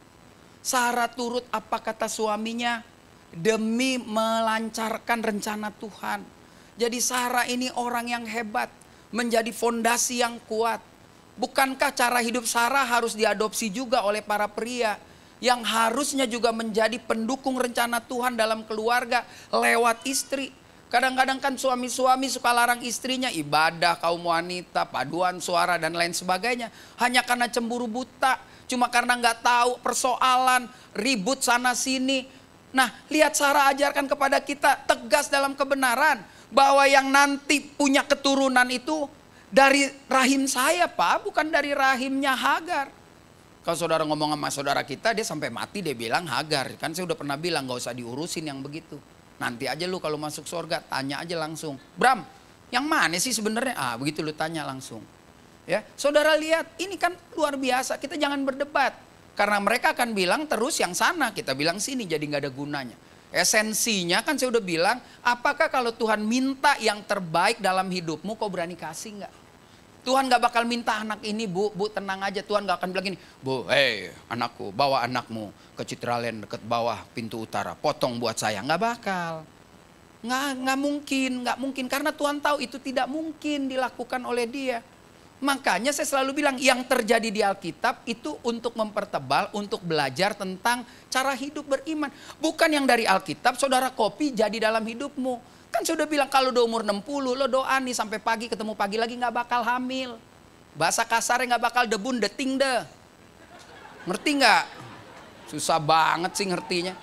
D: Sarah turut apa kata suaminya demi melancarkan rencana Tuhan. Jadi Sarah ini orang yang hebat, menjadi fondasi yang kuat. Bukankah cara hidup Sarah harus diadopsi juga oleh para pria yang harusnya juga menjadi pendukung rencana Tuhan dalam keluarga lewat istri? Kadang-kadang kan suami-suami suka larang istrinya ibadah, kaum wanita, paduan suara dan lain sebagainya. Hanya karena cemburu buta, cuma karena nggak tahu persoalan, ribut sana sini. Nah lihat Sarah ajarkan kepada kita tegas dalam kebenaran. Bahwa yang nanti punya keturunan itu dari rahim saya Pak, bukan dari rahimnya Hagar. Kalau saudara ngomong sama saudara kita, dia sampai mati dia bilang Hagar. Kan saya udah pernah bilang gak usah diurusin yang begitu. Nanti aja lu kalau masuk surga tanya aja langsung. Bram, yang mana sih sebenarnya? Begitu lu tanya langsung. Ya, saudara lihat ini kan luar biasa. Kita jangan berdebat. Karena mereka akan bilang terus yang sana, kita bilang sini, jadi nggak ada gunanya. Esensinya kan saya udah bilang, apakah kalau Tuhan minta yang terbaik dalam hidupmu, kau berani kasih nggak? Tuhan gak bakal minta anak ini bu tenang aja. Tuhan gak akan bilang gini, bu anakku bawa anakmu ke Citraland deket bawah pintu utara, potong buat saya. Gak bakal. Nggak mungkin. Karena Tuhan tahu itu tidak mungkin dilakukan oleh dia. Makanya saya selalu bilang yang terjadi di Alkitab itu untuk mempertebal, untuk belajar tentang cara hidup beriman. Bukan yang dari Alkitab saudara copy jadi dalam hidupmu. Kan sudah bilang kalau udah umur 60 lo doa nih sampai pagi ketemu pagi lagi gak bakal hamil. Bahasa kasarnya gak bakal debun deting deh. Ngerti gak? Susah banget sih ngertinya.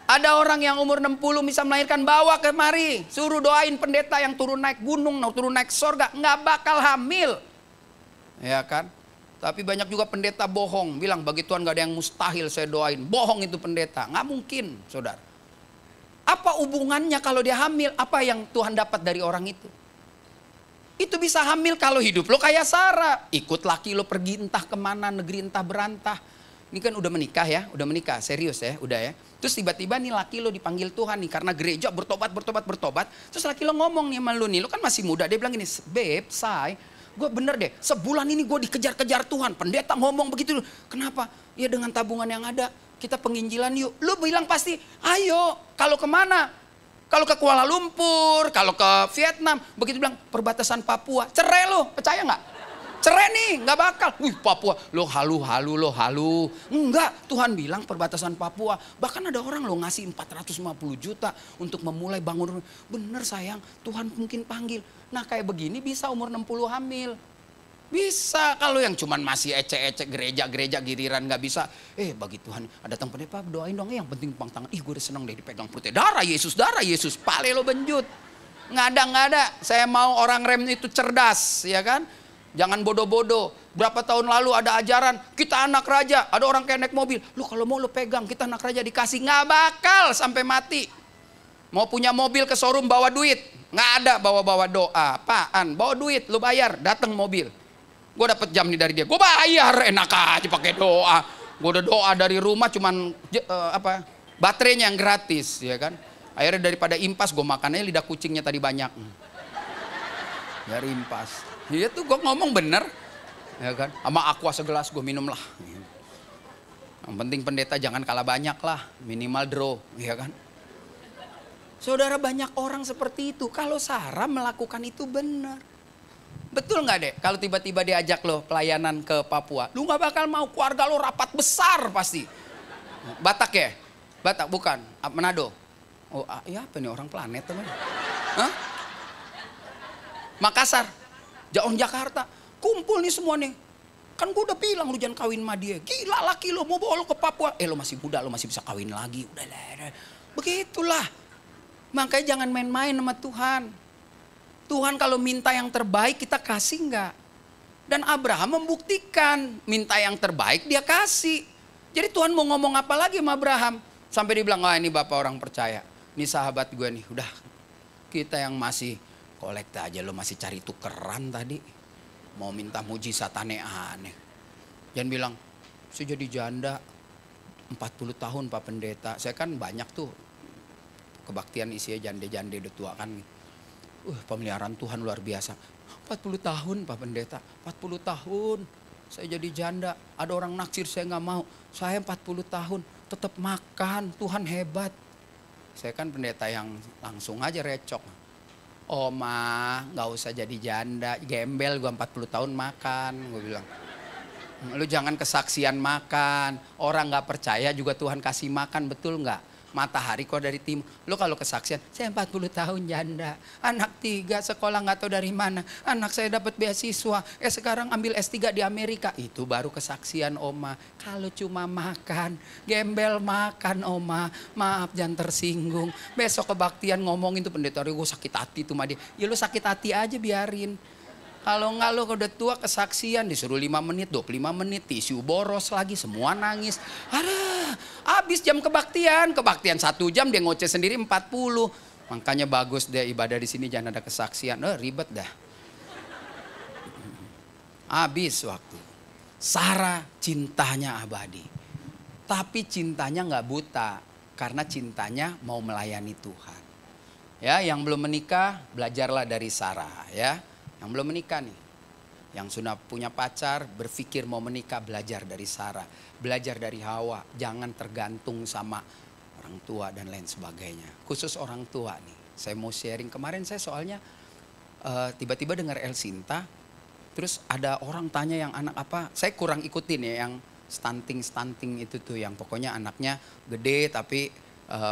D: Ada orang yang umur 60 bisa melahirkan, bawa kemari. Suruh doain pendeta yang turun naik gunung, turun naik sorga. Gak bakal hamil. Ya kan? Tapi banyak juga pendeta bohong. Bilang bagi Tuhan gak ada yang mustahil saya doain. Bohong itu pendeta. Gak mungkin saudara. Apa hubungannya kalau dia hamil? Apa yang Tuhan dapat dari orang itu? Itu bisa hamil kalau hidup lo kayak Sarah. Ikut laki lo pergi entah kemana, negeri entah berantah. Ini kan udah menikah, serius ya, udah ya. Terus tiba-tiba nih laki lo dipanggil Tuhan nih karena gereja bertobat. Terus laki lo ngomong nih sama lo nih, lo kan masih muda. Dia bilang gini, beb, say, gue bener deh, sebulan ini gue dikejar-kejar Tuhan. Pendeta ngomong begitu. Kenapa? Ya dengan tabungan yang ada. Kita penginjilan yuk. Lu bilang pasti, ayo. Kalau kemana? Kalau ke Kuala Lumpur, kalau ke Vietnam. Begitu bilang, perbatasan Papua. Cerai lu, percaya nggak? Cerai nih, nggak bakal. Wih Papua, lo halu. Enggak, Tuhan bilang perbatasan Papua. Bahkan ada orang lo ngasih 450 juta untuk memulai bangun. Bener sayang, Tuhan mungkin panggil. Nah kayak begini bisa umur 60 hamil. Bisa, kalau yang cuman masih ecek-ecek gereja giliran nggak bisa. Bagi Tuhan, datang pendeta doain dong, yang penting pang tangan. Ih gue udah seneng deh dipegang perutnya. Darah Yesus, pale lo benjut. Nggak ada. Saya mau orang rem itu cerdas, ya kan? Jangan bodoh-bodoh. Berapa tahun lalu ada ajaran, kita anak raja. Ada orang kayak naik mobil. Lu kalau mau lu pegang, kita anak raja dikasih. Nggak bakal sampai mati. Mau punya mobil ke showroom bawa duit. Nggak ada bawa-bawa doa. Apaan? Bawa duit, lu bayar, datang mobil. Gue dapet jam nih dari dia, gue bayar, enak aja pakai doa. Gue udah doa dari rumah cuman baterainya yang gratis, ya kan. Akhirnya daripada impas gue makannya lidah kucingnya tadi banyak. Dari impas. Iya tuh gue ngomong bener, ya kan. Sama aqua segelas gue minum lah. Yang penting pendeta jangan kalah banyak lah, minimal draw, ya kan. Saudara, banyak orang seperti itu. Kalau Sarah melakukan itu benar. Betul nggak dek? Kalau tiba-tiba diajak lo pelayanan ke Papua, lu nggak bakal mau, keluarga lo rapat besar pasti. Batak ya? Batak bukan? Manado? Oh ya apa nih, orang planet teman? Hah? Makassar? Jauh Jakarta? Kumpul nih semua nih. Kan gue udah bilang lu jangan kawin sama dia. Gila laki lo mau bawa lo ke Papua. Lo masih muda, lo masih bisa kawin lagi. Udah. Begitulah. Makanya jangan main-main sama Tuhan. Tuhan kalau minta yang terbaik kita kasih enggak? Dan Abraham membuktikan minta yang terbaik dia kasih. Jadi Tuhan mau ngomong apa lagi sama Abraham? Sampai dia bilang, ini bapak orang percaya. Ini sahabat gue nih, udah. Kita yang masih kolekte aja, lo masih cari tukeran tadi. Mau minta mujizat aneh-aneh. Jangan bilang, saya jadi janda 40 tahun Pak Pendeta. Saya kan banyak tuh kebaktian isinya jande-jande udah tua kan. Pemeliharaan Tuhan luar biasa. 40 tahun Pak Pendeta, 40 tahun saya jadi janda. Ada orang naksir saya nggak mau. Saya 40 tahun tetap makan, Tuhan hebat. Saya kan pendeta yang langsung aja recok. Oma nggak usah jadi janda, gembel gua 40 tahun makan. Gue bilang, lu jangan kesaksian makan. Orang nggak percaya juga Tuhan kasih makan, betul nggak? Matahari kok dari timur. Lo kalau kesaksian, saya 40 tahun janda. Anak 3 sekolah nggak tahu dari mana. Anak saya dapat beasiswa. Sekarang ambil S3 di Amerika. Itu baru kesaksian Oma. Kalau cuma makan, gembel makan Oma. Maaf jangan tersinggung. Besok kebaktian ngomongin tuh pendeta, gue sakit hati tuh sama dia. Ya lo sakit hati aja biarin. Kalau enggak lo udah tua kesaksian disuruh 5 menit, 25 menit, tisu boros lagi, semua nangis. Aduh, habis jam kebaktian 1 jam dia ngoceh sendiri 40. Makanya bagus deh ibadah di sini jangan ada kesaksian, ribet dah. Habis waktu. Sarah cintanya abadi. Tapi cintanya nggak buta karena cintanya mau melayani Tuhan. Ya, yang belum menikah belajarlah dari Sarah ya. Yang belum menikah nih, yang sudah punya pacar berpikir mau menikah, belajar dari Sarah, belajar dari Hawa, jangan tergantung sama orang tua dan lain sebagainya. Khusus orang tua nih, saya mau sharing kemarin saya soalnya tiba-tiba dengar El Sinta, terus ada orang tanya yang anak apa, saya kurang ikutin ya yang stunting itu tuh, yang pokoknya anaknya gede tapi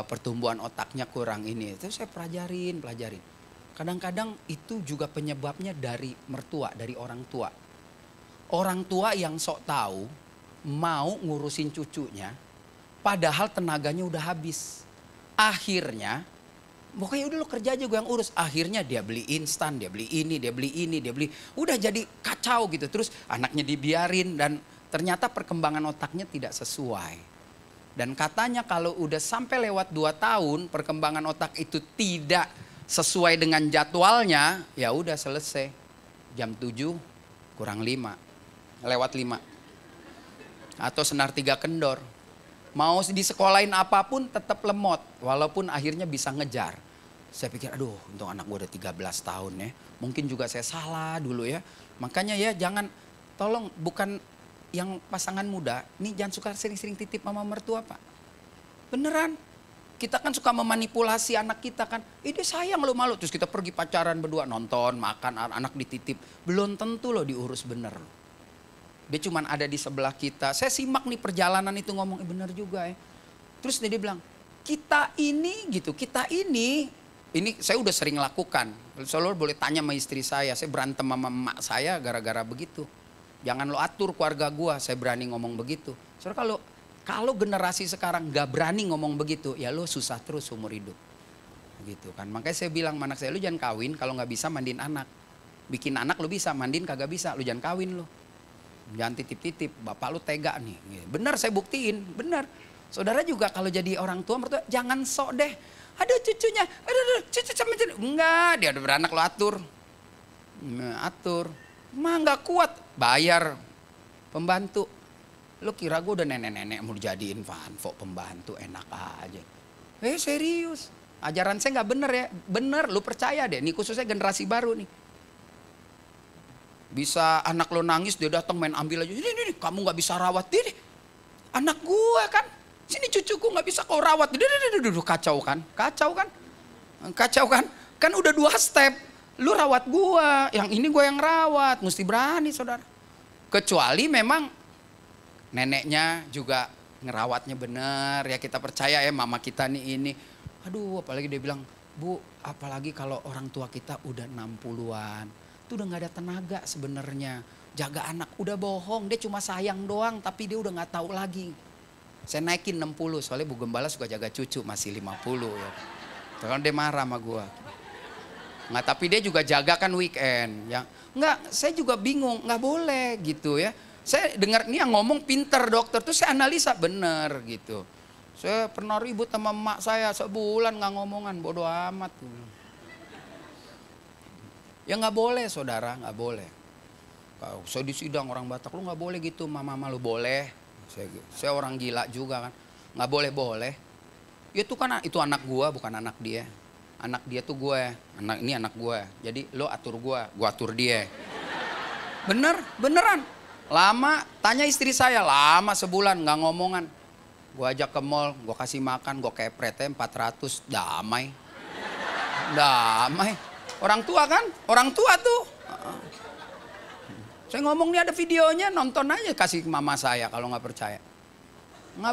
D: pertumbuhan otaknya kurang ini, itu saya pelajarin. Kadang-kadang itu juga penyebabnya dari mertua, dari orang tua. Orang tua yang sok tahu mau ngurusin cucunya, padahal tenaganya udah habis. Akhirnya, pokoknya udah lo kerja aja gue yang urus. Akhirnya dia beli instan, dia beli ini, dia beli. Udah jadi kacau gitu. Terus anaknya dibiarin dan ternyata perkembangan otaknya tidak sesuai. Dan katanya kalau udah sampai lewat 2 tahun perkembangan otak itu tidak sesuai dengan jadwalnya, ya udah selesai. Jam 7 kurang 5, lewat 5. Atau senar 3 kendor. Mau disekolahin apapun tetap lemot, walaupun akhirnya bisa ngejar. Saya pikir aduh untuk anak gue udah 13 tahun ya. Mungkin juga saya salah dulu ya. Makanya ya jangan, tolong bukan yang pasangan muda, nih jangan suka sering-sering titip mama mertua Pak. Beneran. Kita kan suka memanipulasi anak kita kan. Dia sayang lo malu. Terus kita pergi pacaran berdua, nonton, makan, anak dititip. Belum tentu lo diurus bener. Dia cuman ada di sebelah kita. Saya simak nih perjalanan itu ngomong, bener juga ya. Terus dia bilang, kita ini saya udah sering lakukan. Selalu boleh tanya sama istri saya berantem sama emak saya gara-gara begitu. Jangan lo atur keluarga gua, saya berani ngomong begitu. Soalnya kalau generasi sekarang gak berani ngomong begitu, ya lo susah terus umur hidup. Gitu kan. Makanya saya bilang sama anak saya, lu jangan kawin kalau gak bisa mandiin anak. Bikin anak lu bisa, mandiin kagak bisa, lu jangan kawin lu. Jangan titip-titip, bapak lu tega nih. Bener saya buktiin, bener. Saudara juga kalau jadi orang tua mertua, jangan sok deh. Aduh cucunya, cucu sama cucu. Enggak, dia udah beranak lo atur. Atur. Mah gak kuat, bayar pembantu. Lu kira gue udah nenek-nenek mau dijadiin fanfo pembantu, enak aja. Serius. Ajaran saya nggak bener ya. Bener, lu percaya deh. Ini khususnya generasi baru nih. Bisa anak lo nangis, dia datang main ambil aja. Ini kamu nggak bisa rawat. Ini anak gue kan. Sini cucuku nggak bisa kau rawat. Kacau kan? Kacau kan? Kacau kan? Kan udah 2 step. Lu rawat gua, yang ini gua yang rawat. Mesti berani saudara. Kecuali memang neneknya juga ngerawatnya bener. Ya kita percaya ya mama kita nih ini. Aduh apalagi dia bilang, Bu apalagi kalau orang tua kita udah 60-an. Itu udah gak ada tenaga sebenarnya. Jaga anak udah bohong, dia cuma sayang doang tapi dia udah gak tahu lagi. Saya naikin 60 soalnya Bu Gembala suka jaga cucu masih 50 ya. Terus dia marah sama gua. Nggak, tapi dia juga jaga kan weekend. Ya. Nggak, saya juga bingung, nggak boleh gitu ya. Saya dengar ini yang ngomong pinter dokter, terus saya analisa bener gitu. Saya pernah ribut sama emak saya sebulan nggak ngomongan, bodoh amat. Ya nggak boleh saudara, nggak boleh. Kalau saya di sidang orang Batak, lu nggak boleh gitu, mama lu boleh. Saya orang gila juga kan, nggak boleh. Itu kan itu anak gua bukan anak dia. Anak dia tuh gue, ini anak gue. Jadi lo atur gue atur dia. Beneran. Lama, tanya istri saya, lama sebulan nggak ngomongan. Gue ajak ke mall, gue kasih makan, gue kepretnya 400, damai. Orang tua kan, orang tua tuh. Saya ngomong nih ada videonya, nonton aja kasih mama saya kalau nggak percaya. Nggak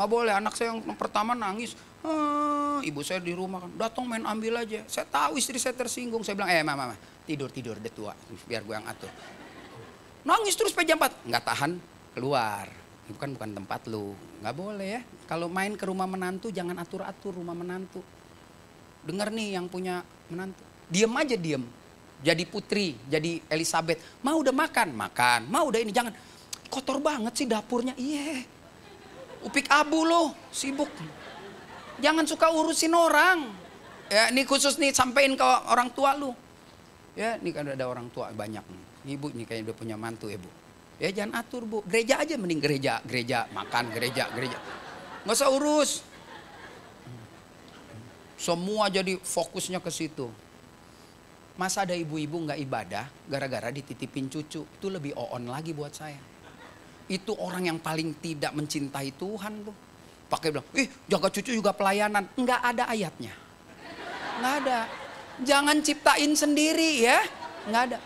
D: boleh, anak saya yang pertama nangis. Ibu saya di rumah kan, datang main ambil aja. Saya tahu istri saya tersinggung. Saya bilang, mama, tidur, udah tua. Biar gue yang atur. Nangis terus sampai jam 4. Nggak tahan, keluar. Itu kan bukan tempat lu. Nggak boleh ya. Kalau main ke rumah menantu, jangan atur-atur rumah menantu. Dengar nih yang punya menantu. Diem aja. Jadi putri, jadi Elizabeth. Mau udah makan. Mau udah ini, jangan. Kotor banget sih dapurnya. Iya. Upik abu lo, sibuk. Jangan suka urusin orang. Ya, ini khusus nih sampein ke orang tua lu. Ya, ini kan ada orang tua banyak nih. Ibu nih kayaknya udah punya mantu ya, Bu. Ya jangan atur, Bu. Gereja aja mending gereja, makan gereja. Nggak usah urus. Semua jadi fokusnya ke situ. Masa ada ibu-ibu nggak ibadah gara-gara dititipin cucu? Itu lebih on lagi buat saya. Itu orang yang paling tidak mencintai Tuhan tuh. Pakai bilang, jaga cucu juga pelayanan. Enggak ada ayatnya. Enggak ada. Jangan ciptain sendiri ya. Enggak ada.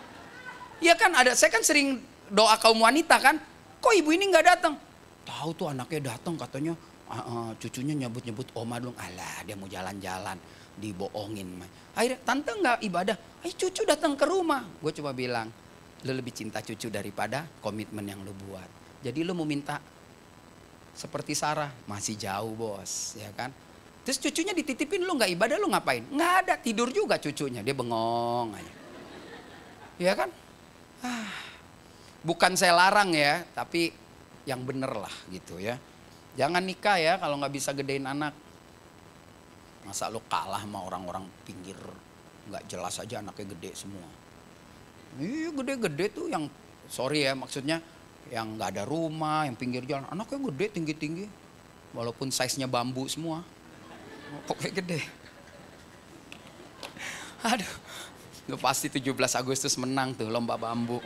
D: Ya kan ada, saya kan sering doa kaum wanita kan. Kok ibu ini enggak datang? Tahu tuh anaknya datang katanya. Cucunya nyebut-nyebut oma dong. Alah dia mau jalan-jalan. Dibohongin. Akhirnya tante enggak ibadah. Ayo cucu datang ke rumah. Gue coba bilang, lu lebih cinta cucu daripada komitmen yang lu buat. Jadi lu mau minta seperti Sarah, masih jauh bos, ya kan. Terus cucunya dititipin, lu nggak ibadah, lu ngapain? Nggak ada, tidur juga cucunya, dia bengong aja. Ya kan? Bukan saya larang ya, tapi yang bener lah gitu ya. Jangan nikah ya kalau nggak bisa gedein anak. Masa lu kalah sama orang-orang pinggir, nggak jelas aja anaknya gede semua. Iya gede-gede tuh yang, sorry ya maksudnya, yang nggak ada rumah, yang pinggir jalan, anaknya gede tinggi-tinggi, walaupun size-nya bambu semua, pokoknya gede. Aduh, lu pasti 17 Agustus menang tuh lomba bambu.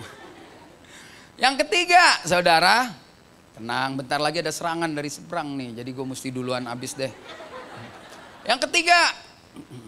D: Yang ketiga, saudara, tenang, bentar lagi ada serangan dari seberang nih, jadi gue mesti duluan abis deh. Yang ketiga,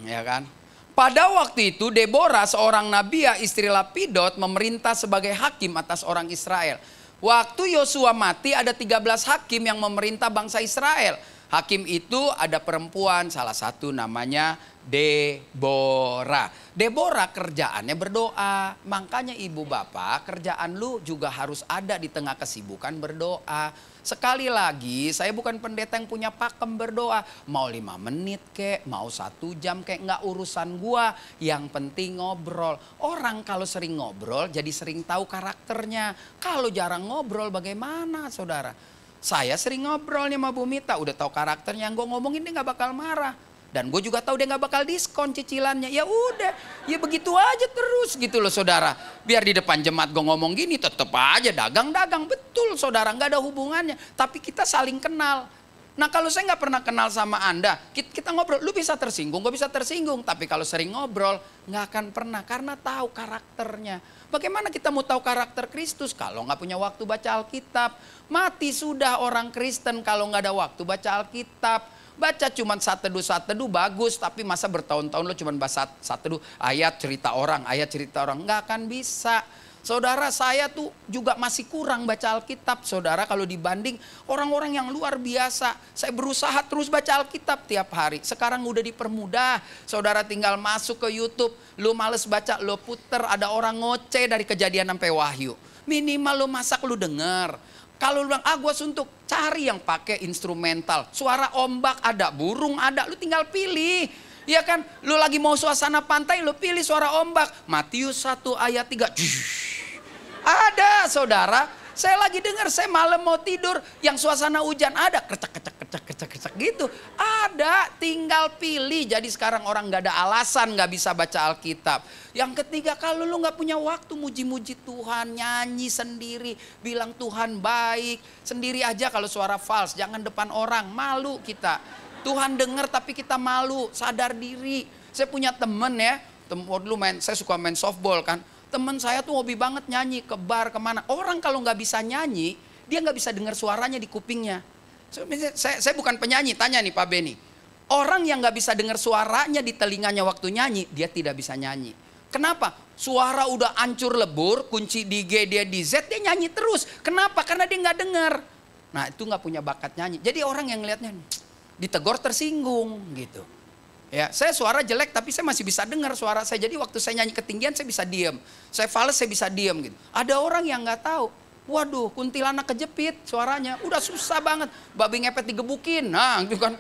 D: ya kan? Pada waktu itu Deborah seorang nabiah istri Lapidot memerintah sebagai hakim atas orang Israel. Waktu Yosua mati ada 13 hakim yang memerintah bangsa Israel. Hakim itu ada perempuan, salah satu namanya Deborah. Deborah kerjaannya berdoa. Makanya ibu bapak kerjaan lu juga harus ada di tengah kesibukan berdoa. Sekali lagi saya bukan pendeta yang punya pakem berdoa. Mau 5 menit kek, mau 1 jam kek, nggak urusan gua. Yang penting ngobrol. Orang kalau sering ngobrol jadi sering tahu karakternya. Kalau jarang ngobrol bagaimana saudara? Saya sering ngobrol nih sama Bu Mita, udah tahu karakternya. Yang gue ngomongin dia nggak bakal marah. Dan gue juga tahu dia nggak bakal diskon cicilannya. Ya udah, ya begitu aja terus gitu loh saudara. Biar di depan jemaat gue ngomong gini, tetep aja dagang-dagang. Betul saudara, nggak ada hubungannya. Tapi kita saling kenal. Nah kalau saya nggak pernah kenal sama Anda, kita ngobrol, lu bisa tersinggung, gue bisa tersinggung. Tapi kalau sering ngobrol, nggak akan pernah. Karena tahu karakternya. Bagaimana kita mau tahu karakter Kristus kalau nggak punya waktu baca Alkitab? Mati sudah orang Kristen kalau nggak ada waktu baca Alkitab. Baca cuma saat-teduh bagus, tapi masa bertahun-tahun lo cuma baca saat-teduh ayat cerita orang, nggak akan bisa. Saudara, saya tuh juga masih kurang baca Alkitab, saudara, kalau dibanding orang-orang yang luar biasa. Saya berusaha terus baca Alkitab tiap hari. Sekarang udah dipermudah, saudara tinggal masuk ke YouTube, lo males baca, lo puter, ada orang ngoceh dari Kejadian sampai Wahyu. Minimal lo masak, lo denger. Kalau lu bilang, gue suntuk, cari yang pakai instrumental. Suara ombak ada, burung ada, lu tinggal pilih. Ya kan, lu lagi mau suasana pantai, lu pilih suara ombak. Matius 1 ayat 3. Ada saudara, saya lagi dengar, saya malam mau tidur, yang suasana hujan ada, kecek gitu. Ada, tinggal pilih. Jadi sekarang orang gak ada alasan gak bisa baca Alkitab. Yang ketiga, kalau lu gak punya waktu muji-muji Tuhan, nyanyi sendiri, bilang Tuhan baik. Sendiri aja kalau suara fals, jangan depan orang, malu kita. Tuhan dengar tapi kita malu, sadar diri. Saya punya temen ya, dulu saya suka main softball kan. Temen saya tuh hobi banget nyanyi, ke bar, kemana. Orang kalau gak bisa nyanyi, dia gak bisa dengar suaranya di kupingnya. Saya bukan penyanyi, tanya nih Pak Beni. Orang yang gak bisa dengar suaranya di telinganya waktu nyanyi, dia tidak bisa nyanyi. Kenapa? Suara udah hancur lebur, kunci di G, dia di Z, dia nyanyi terus. Kenapa? Karena dia gak dengar. Nah itu gak punya bakat nyanyi. Jadi orang yang ngeliatnya, ditegor tersinggung gitu. Ya, saya suara jelek tapi saya masih bisa dengar suara saya. Jadi waktu saya nyanyi ketinggian saya bisa diem. Saya fals saya bisa diem gitu. Ada orang yang gak tahu. Waduh, kuntilanak kejepit suaranya. Udah susah banget. Babi ngepet digebukin. Nah, itu kan.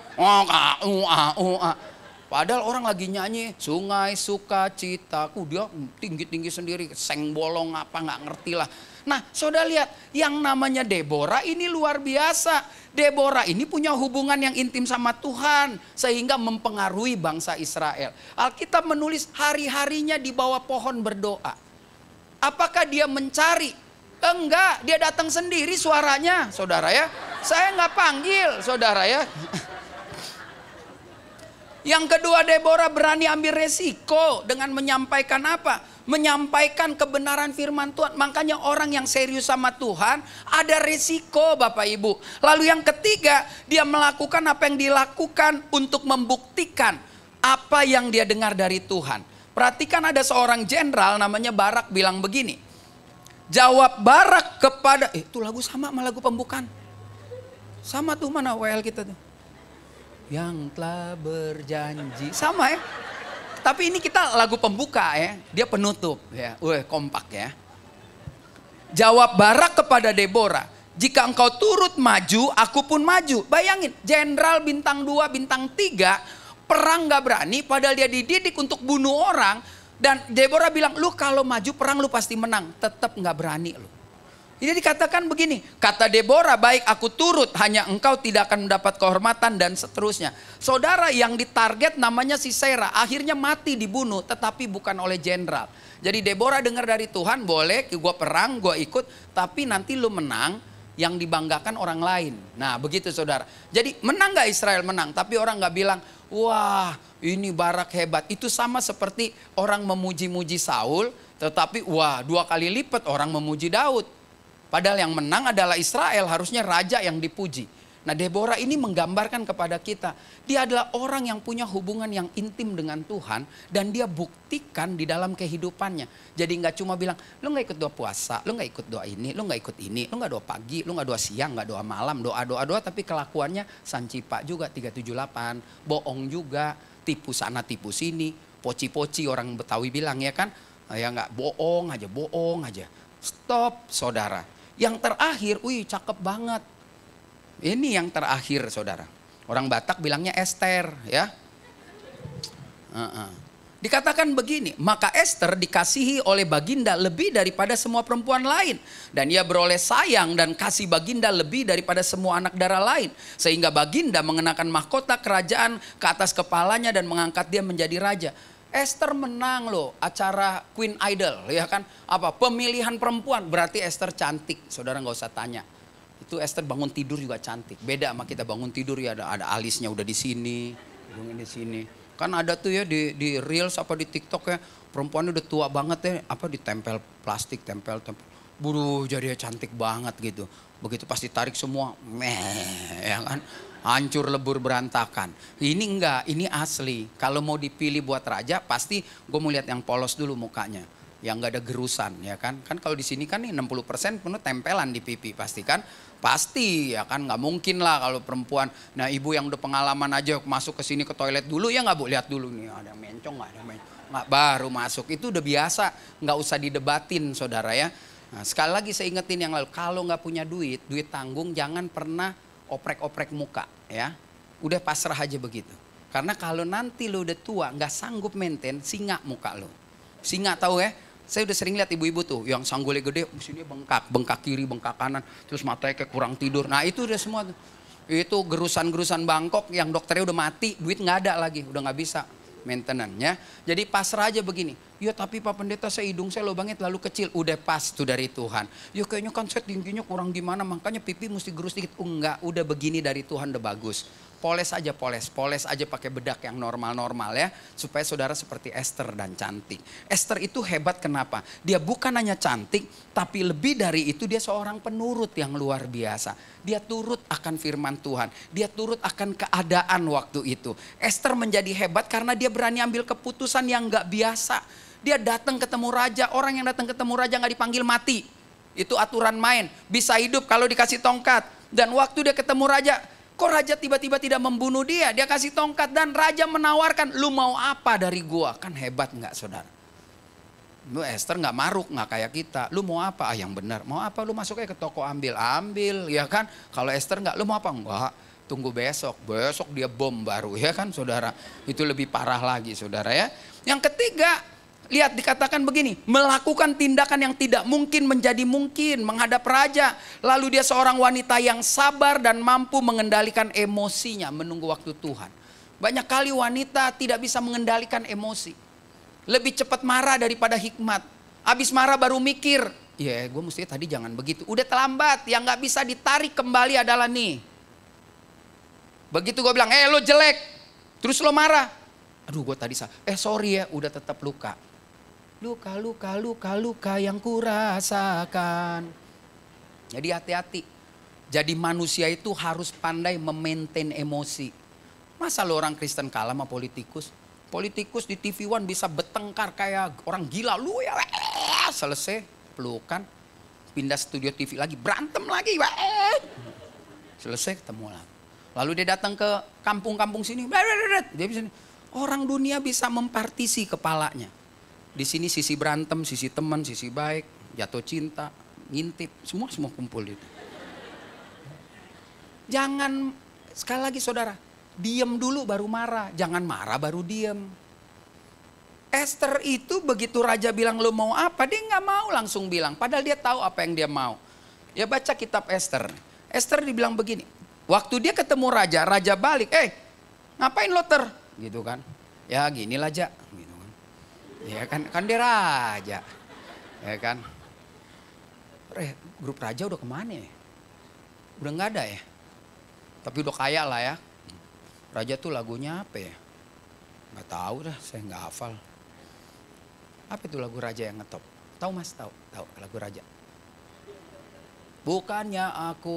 D: Padahal orang lagi nyanyi Sungai Sukacitaku, dia tinggi-tinggi sendiri, seng bolong apa nggak ngerti lah. Nah, saudara lihat, yang namanya Deborah ini luar biasa. Deborah ini punya hubungan yang intim sama Tuhan sehingga mempengaruhi bangsa Israel. Alkitab menulis hari-harinya di bawah pohon berdoa. Apakah dia mencari? Enggak, dia datang sendiri suaranya, saudara ya. Saya nggak panggil, saudara ya. Yang kedua, Deborah berani ambil resiko dengan menyampaikan apa? Menyampaikan kebenaran firman Tuhan. Makanya orang yang serius sama Tuhan ada resiko Bapak Ibu. Lalu yang ketiga, dia melakukan apa yang dilakukan untuk membuktikan apa yang dia dengar dari Tuhan. Perhatikan ada seorang jenderal namanya Barak bilang begini. Jawab Barak kepada, itu lagu sama sama lagu pembukaan. Sama tuh mana WL kita tuh. Yang telah berjanji. Sama ya. Tapi ini kita lagu pembuka ya. Dia penutup ya. Kompak ya. Jawab Barak kepada Deborah. Jika engkau turut maju, aku pun maju. Bayangin, jenderal bintang 2, bintang 3. Perang gak berani padahal dia dididik untuk bunuh orang. Dan Deborah bilang, lu kalau maju perang lu pasti menang. Tetap gak berani lu. Jadi dikatakan begini, kata Deborah, baik aku turut, hanya engkau tidak akan mendapat kehormatan dan seterusnya. Saudara yang ditarget namanya Sisera, akhirnya mati dibunuh tetapi bukan oleh jenderal. Jadi Deborah dengar dari Tuhan, boleh gue perang, gue ikut, tapi nanti lu menang yang dibanggakan orang lain. Nah begitu saudara. Jadi menang gak Israel? Menang, tapi orang gak bilang, wah ini Barak hebat. Itu sama seperti orang memuji-muji Saul, tetapi wah 2 kali lipat orang memuji Daud. Padahal yang menang adalah Israel, harusnya raja yang dipuji. Nah Deborah ini menggambarkan kepada kita, dia adalah orang yang punya hubungan yang intim dengan Tuhan dan dia buktikan di dalam kehidupannya. Jadi nggak cuma bilang, lu nggak ikut doa puasa, lu nggak ikut doa ini, lu nggak ikut ini, lu nggak doa pagi, lu nggak doa siang, nggak doa malam, doa, tapi kelakuannya sancipa juga 378, bohong juga, tipu sana tipu sini, poci-poci orang Betawi bilang ya kan, ya nggak bohong aja. Stop saudara. Yang terakhir, cakep banget. Ini yang terakhir saudara. Orang Batak bilangnya Ester ya. Dikatakan begini, maka Ester dikasihi oleh Baginda lebih daripada semua perempuan lain. Dan ia beroleh sayang dan kasih Baginda lebih daripada semua anak darah lain. Sehingga Baginda mengenakan mahkota kerajaan ke atas kepalanya dan mengangkat dia menjadi raja. Ester menang loh acara Queen Idol, ya kan? Apa? Pemilihan perempuan, berarti Ester cantik. Saudara nggak usah tanya. Itu Ester bangun tidur juga cantik. Beda sama kita bangun tidur ya ada alisnya udah di sini, hidungnya di sini. Kan ada tuh ya di Reels apa di TikTok ya, perempuannya udah tua banget ya, apa ditempel plastik, tempel. Buruh jadi cantik banget gitu. Begitu pas ditarik semua, ya kan, hancur lebur berantakan. Ini enggak, ini asli. Kalau mau dipilih buat raja, pasti gue mau lihat yang polos dulu mukanya, yang nggak ada gerusan, ya kan. Kan kalau di sini kan nih 60% penuh tempelan di pipi, pasti kan. Pasti ya kan, nggak mungkin lah kalau perempuan. Nah ibu yang udah pengalaman aja masuk ke sini ke toilet dulu ya nggak bu, lihat dulu nih ada yang mencong nggak ada mencong, nggak, baru masuk itu udah biasa, nggak usah didebatin saudara ya. Nah, sekali lagi saya ingetin yang lalu, kalau nggak punya duit tanggung, jangan pernah oprek-oprek muka ya. Udah pasrah aja begitu. Karena kalau nanti lo udah tua nggak sanggup maintain, singa muka lo. Singa tahu ya? Saya udah sering lihat ibu-ibu tuh yang sanggulnya gede, sini bengkak kiri, bengkak kanan, terus matanya kayak kurang tidur. Nah itu udah semua tuh. Itu gerusan-gerusan Bangkok yang dokternya udah mati, duit nggak ada lagi, udah nggak bisa maintenance-nya. Jadi pasrah aja begini. Ya tapi Pak Pendeta saya hidung saya lubangnya terlalu kecil, udah pas tuh dari Tuhan. Ya kayaknya kan saya tingginya kurang gimana, makanya pipi mesti gerus dikit. Enggak, udah begini dari Tuhan udah bagus. Poles aja pakai bedak yang normal-normal ya. Supaya saudara seperti Ester dan cantik. Ester itu hebat kenapa? Dia bukan hanya cantik, tapi lebih dari itu dia seorang penurut yang luar biasa. Dia turut akan firman Tuhan. Dia turut akan keadaan waktu itu. Ester menjadi hebat karena dia berani ambil keputusan yang gak biasa. Dia datang ketemu raja, orang yang datang ketemu raja gak dipanggil mati. Itu aturan main, bisa hidup kalau dikasih tongkat. Dan waktu dia ketemu raja, kok raja tiba-tiba tidak membunuh dia? Dia kasih tongkat dan raja menawarkan, lu mau apa dari gua? Kan hebat nggak saudara? Lu Ester nggak maruk, nggak kayak kita. Lu mau apa? Ah yang benar. Mau apa? Lu masuk aja ke toko ambil ya kan? Kalau Ester nggak, lu mau apa? Enggak. Tunggu besok dia bom baru ya kan saudara? Itu lebih parah lagi saudara ya. Yang ketiga, lihat dikatakan begini, melakukan tindakan yang tidak mungkin menjadi mungkin, menghadap raja. Lalu dia seorang wanita yang sabar dan mampu mengendalikan emosinya, menunggu waktu Tuhan. Banyak kali wanita tidak bisa mengendalikan emosi. Lebih cepat marah daripada hikmat. Habis marah baru mikir, ya gue mesti tadi jangan begitu. Udah terlambat, yang gak bisa ditarik kembali adalah nih. Begitu gue bilang, lo jelek, terus lo marah. Aduh gue tadi salah, sorry ya, udah tetap luka. Luka yang kurasakan. Jadi hati-hati. Jadi manusia itu harus pandai memaintain emosi. Masa lo orang Kristen kalah sama politikus? Politikus di TV One bisa bertengkar kayak orang gila. Lu ya selesai pelukan. Pindah studio TV lagi, berantem lagi. Selesai ketemu lagi. Lalu dia datang ke kampung-kampung sini. Dia bisa, orang dunia bisa mempartisi kepalanya. Di sini sisi berantem, sisi teman, sisi baik, jatuh cinta, ngintip, semua kumpul itu. Jangan, sekali lagi saudara, diem dulu baru marah, jangan marah baru diem. Ester itu begitu raja bilang lo mau apa, dia nggak mau langsung bilang, padahal dia tahu apa yang dia mau. Ya baca kitab Ester. Ester dibilang begini, waktu dia ketemu raja, raja balik, ngapain lo gitu kan? Ya ginilah aja. Ya kan dia raja, ya kan. Grup raja udah kemana ya? Udah nggak ada ya? Tapi udah kaya lah ya. Raja tuh lagunya apa ya? Nggak tahu dah, saya nggak hafal. Apa itu lagu raja yang ngetop? Tahu mas? Tahu lagu raja. Bukannya aku,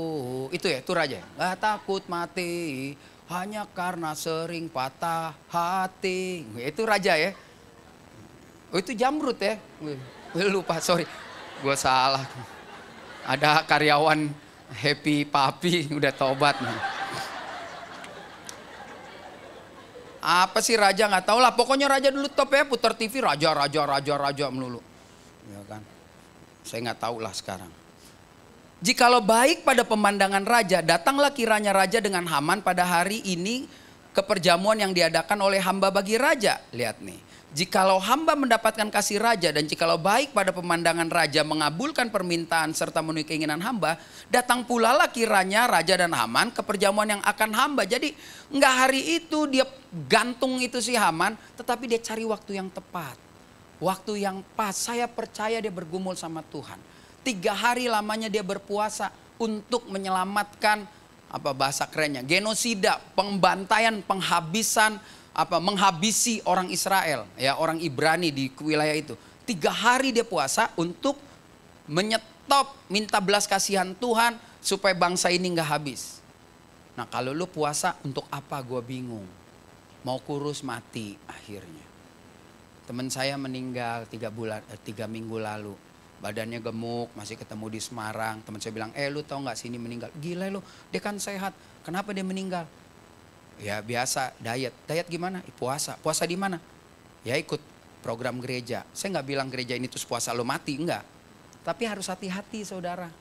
D: itu ya, itu raja. Nggak takut mati, hanya karena sering patah hati. Itu raja ya. Oh itu Jamrut ya? Lupa, sorry. Gue salah. Ada karyawan Happy Papi udah tobat nih. Apa sih raja nggak tahu lah. Pokoknya raja dulu top ya, putar TV raja melulu. Ya kan? Saya nggak tahu lah sekarang. Jikalau baik pada pemandangan raja, datanglah kiranya raja dengan Haman pada hari ini ke perjamuan yang diadakan oleh hamba bagi raja. Lihat nih. Jikalau hamba mendapatkan kasih raja dan jikalau baik pada pemandangan raja mengabulkan permintaan serta memenuhi keinginan hamba, datang pula lah kiranya raja dan Haman ke perjamuan yang akan hamba. Jadi enggak hari itu dia gantung itu si Haman, tetapi dia cari waktu yang tepat. Waktu yang pas. Saya percaya dia bergumul sama Tuhan. 3 hari lamanya dia berpuasa untuk menyelamatkan, apa bahasa kerennya, genosida, pembantaian, penghabisan, menghabisi orang Israel, ya, orang Ibrani di wilayah itu. 3 hari dia puasa untuk menyetop, minta belas kasihan Tuhan supaya bangsa ini nggak habis. Nah kalau lu puasa untuk apa, gue bingung. Mau kurus mati akhirnya. Teman saya meninggal 3 minggu lalu. Badannya gemuk, masih ketemu di Semarang. Teman saya bilang, lu tau gak sini meninggal? Gila lu, dia kan sehat. Kenapa dia meninggal? Ya biasa, diet. Diet gimana? Puasa. Puasa di mana? Ya ikut program gereja. Saya gak bilang gereja ini terus puasa lo mati, enggak. Tapi harus hati-hati saudara.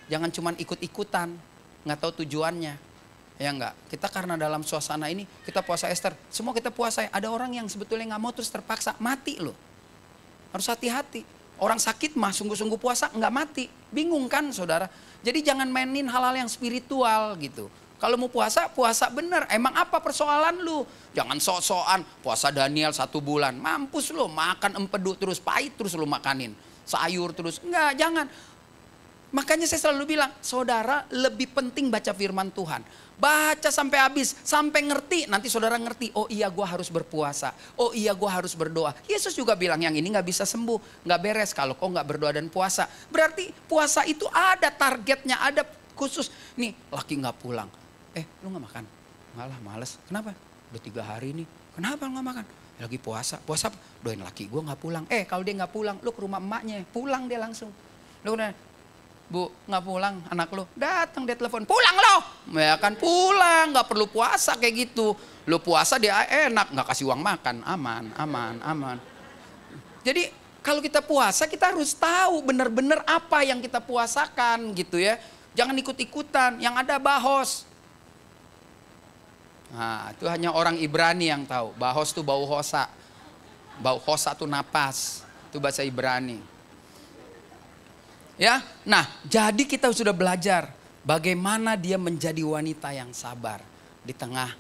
D: Jangan cuman ikut-ikutan, gak tahu tujuannya. Ya enggak, kita karena dalam suasana ini kita puasa Ester, semua kita puasa. Ada orang yang sebetulnya nggak mau terus terpaksa, mati loh. Harus hati-hati. Orang sakit mah sungguh-sungguh puasa nggak mati, bingung kan saudara. Jadi jangan mainin hal-hal yang spiritual gitu. Kalau mau puasa, puasa bener. Emang apa persoalan lu? Jangan sok-sokan puasa Daniel 1 bulan, mampus lo, makan empedu terus, pahit terus lu makanin, sayur terus, enggak, jangan. Makanya saya selalu bilang, saudara lebih penting baca firman Tuhan. Baca sampai habis, sampai ngerti. Nanti saudara ngerti, oh iya gue harus berpuasa. Oh iya gue harus berdoa. Yesus juga bilang yang ini gak bisa sembuh, gak beres kalau kau gak berdoa dan puasa. Berarti puasa itu ada targetnya, ada khusus. Nih laki gak pulang, lu gak makan? Enggak lah, males. Kenapa? Udah 3 hari nih, kenapa lu gak makan? Lagi puasa, puasa apa? Doain laki gue gak pulang. Kalau dia gak pulang, lu ke rumah emaknya, pulang dia langsung. Lu udah, Bu, nggak pulang anak lo, datang dia telepon, pulang lo, ya kan pulang, nggak perlu puasa kayak gitu. Lo puasa dia enak, nggak kasih uang makan, aman. Jadi kalau kita puasa kita harus tahu benar-benar apa yang kita puasakan gitu ya. Jangan ikut-ikutan, yang ada bahos. Nah itu hanya orang Ibrani yang tahu, bahos tuh bau hosa. Bau hosa tuh napas, itu bahasa Ibrani. Ya, nah jadi kita sudah belajar bagaimana dia menjadi wanita yang sabar. Di tengah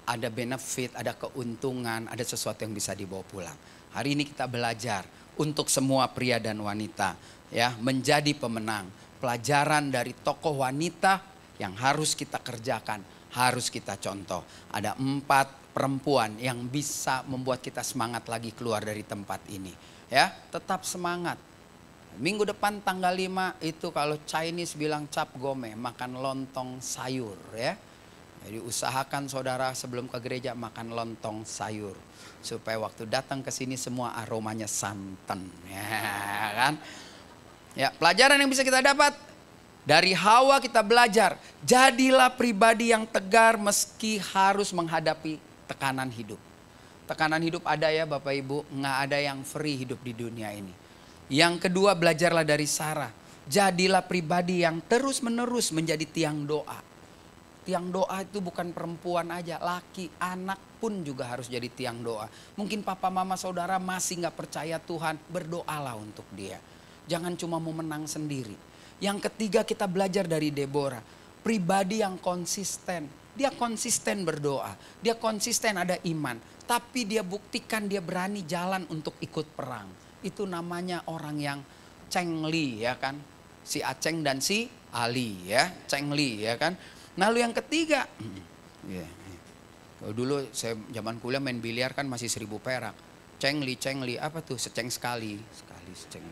D: ada benefit, ada keuntungan, ada sesuatu yang bisa dibawa pulang. Hari ini kita belajar untuk semua pria dan wanita ya menjadi pemenang. Pelajaran dari tokoh wanita yang harus kita kerjakan, harus kita contoh. Ada 4 perempuan yang bisa membuat kita semangat lagi keluar dari tempat ini. Ya, tetap semangat. Minggu depan tanggal 5 itu kalau Chinese bilang cap gome, makan lontong sayur ya. Jadi usahakan saudara sebelum ke gereja makan lontong sayur. Supaya waktu datang ke sini semua aromanya santan. Ya kan? Ya, pelajaran yang bisa kita dapat. Dari Hawa kita belajar. Jadilah pribadi yang tegar meski harus menghadapi tekanan hidup. Tekanan hidup ada ya Bapak Ibu. Nggak ada yang free hidup di dunia ini. Yang kedua, belajarlah dari Sarah. Jadilah pribadi yang terus-menerus menjadi tiang doa. Tiang doa itu bukan perempuan aja, laki, anak pun juga harus jadi tiang doa. Mungkin papa mama saudara masih gak percaya Tuhan, berdoalah untuk dia. Jangan cuma mau menang sendiri. Yang ketiga, kita belajar dari Deborah. Pribadi yang konsisten. Dia konsisten berdoa, dia konsisten ada iman. Tapi dia buktikan dia berani jalan untuk ikut perang. Itu namanya orang yang cengli ya kan. Si Aceng dan si Ali ya, cengli ya kan. Lalu yang ketiga, kalau dulu saya zaman kuliah main biliar kan masih 1000 perak. Cengli apa tuh? Seceng sekali seceng.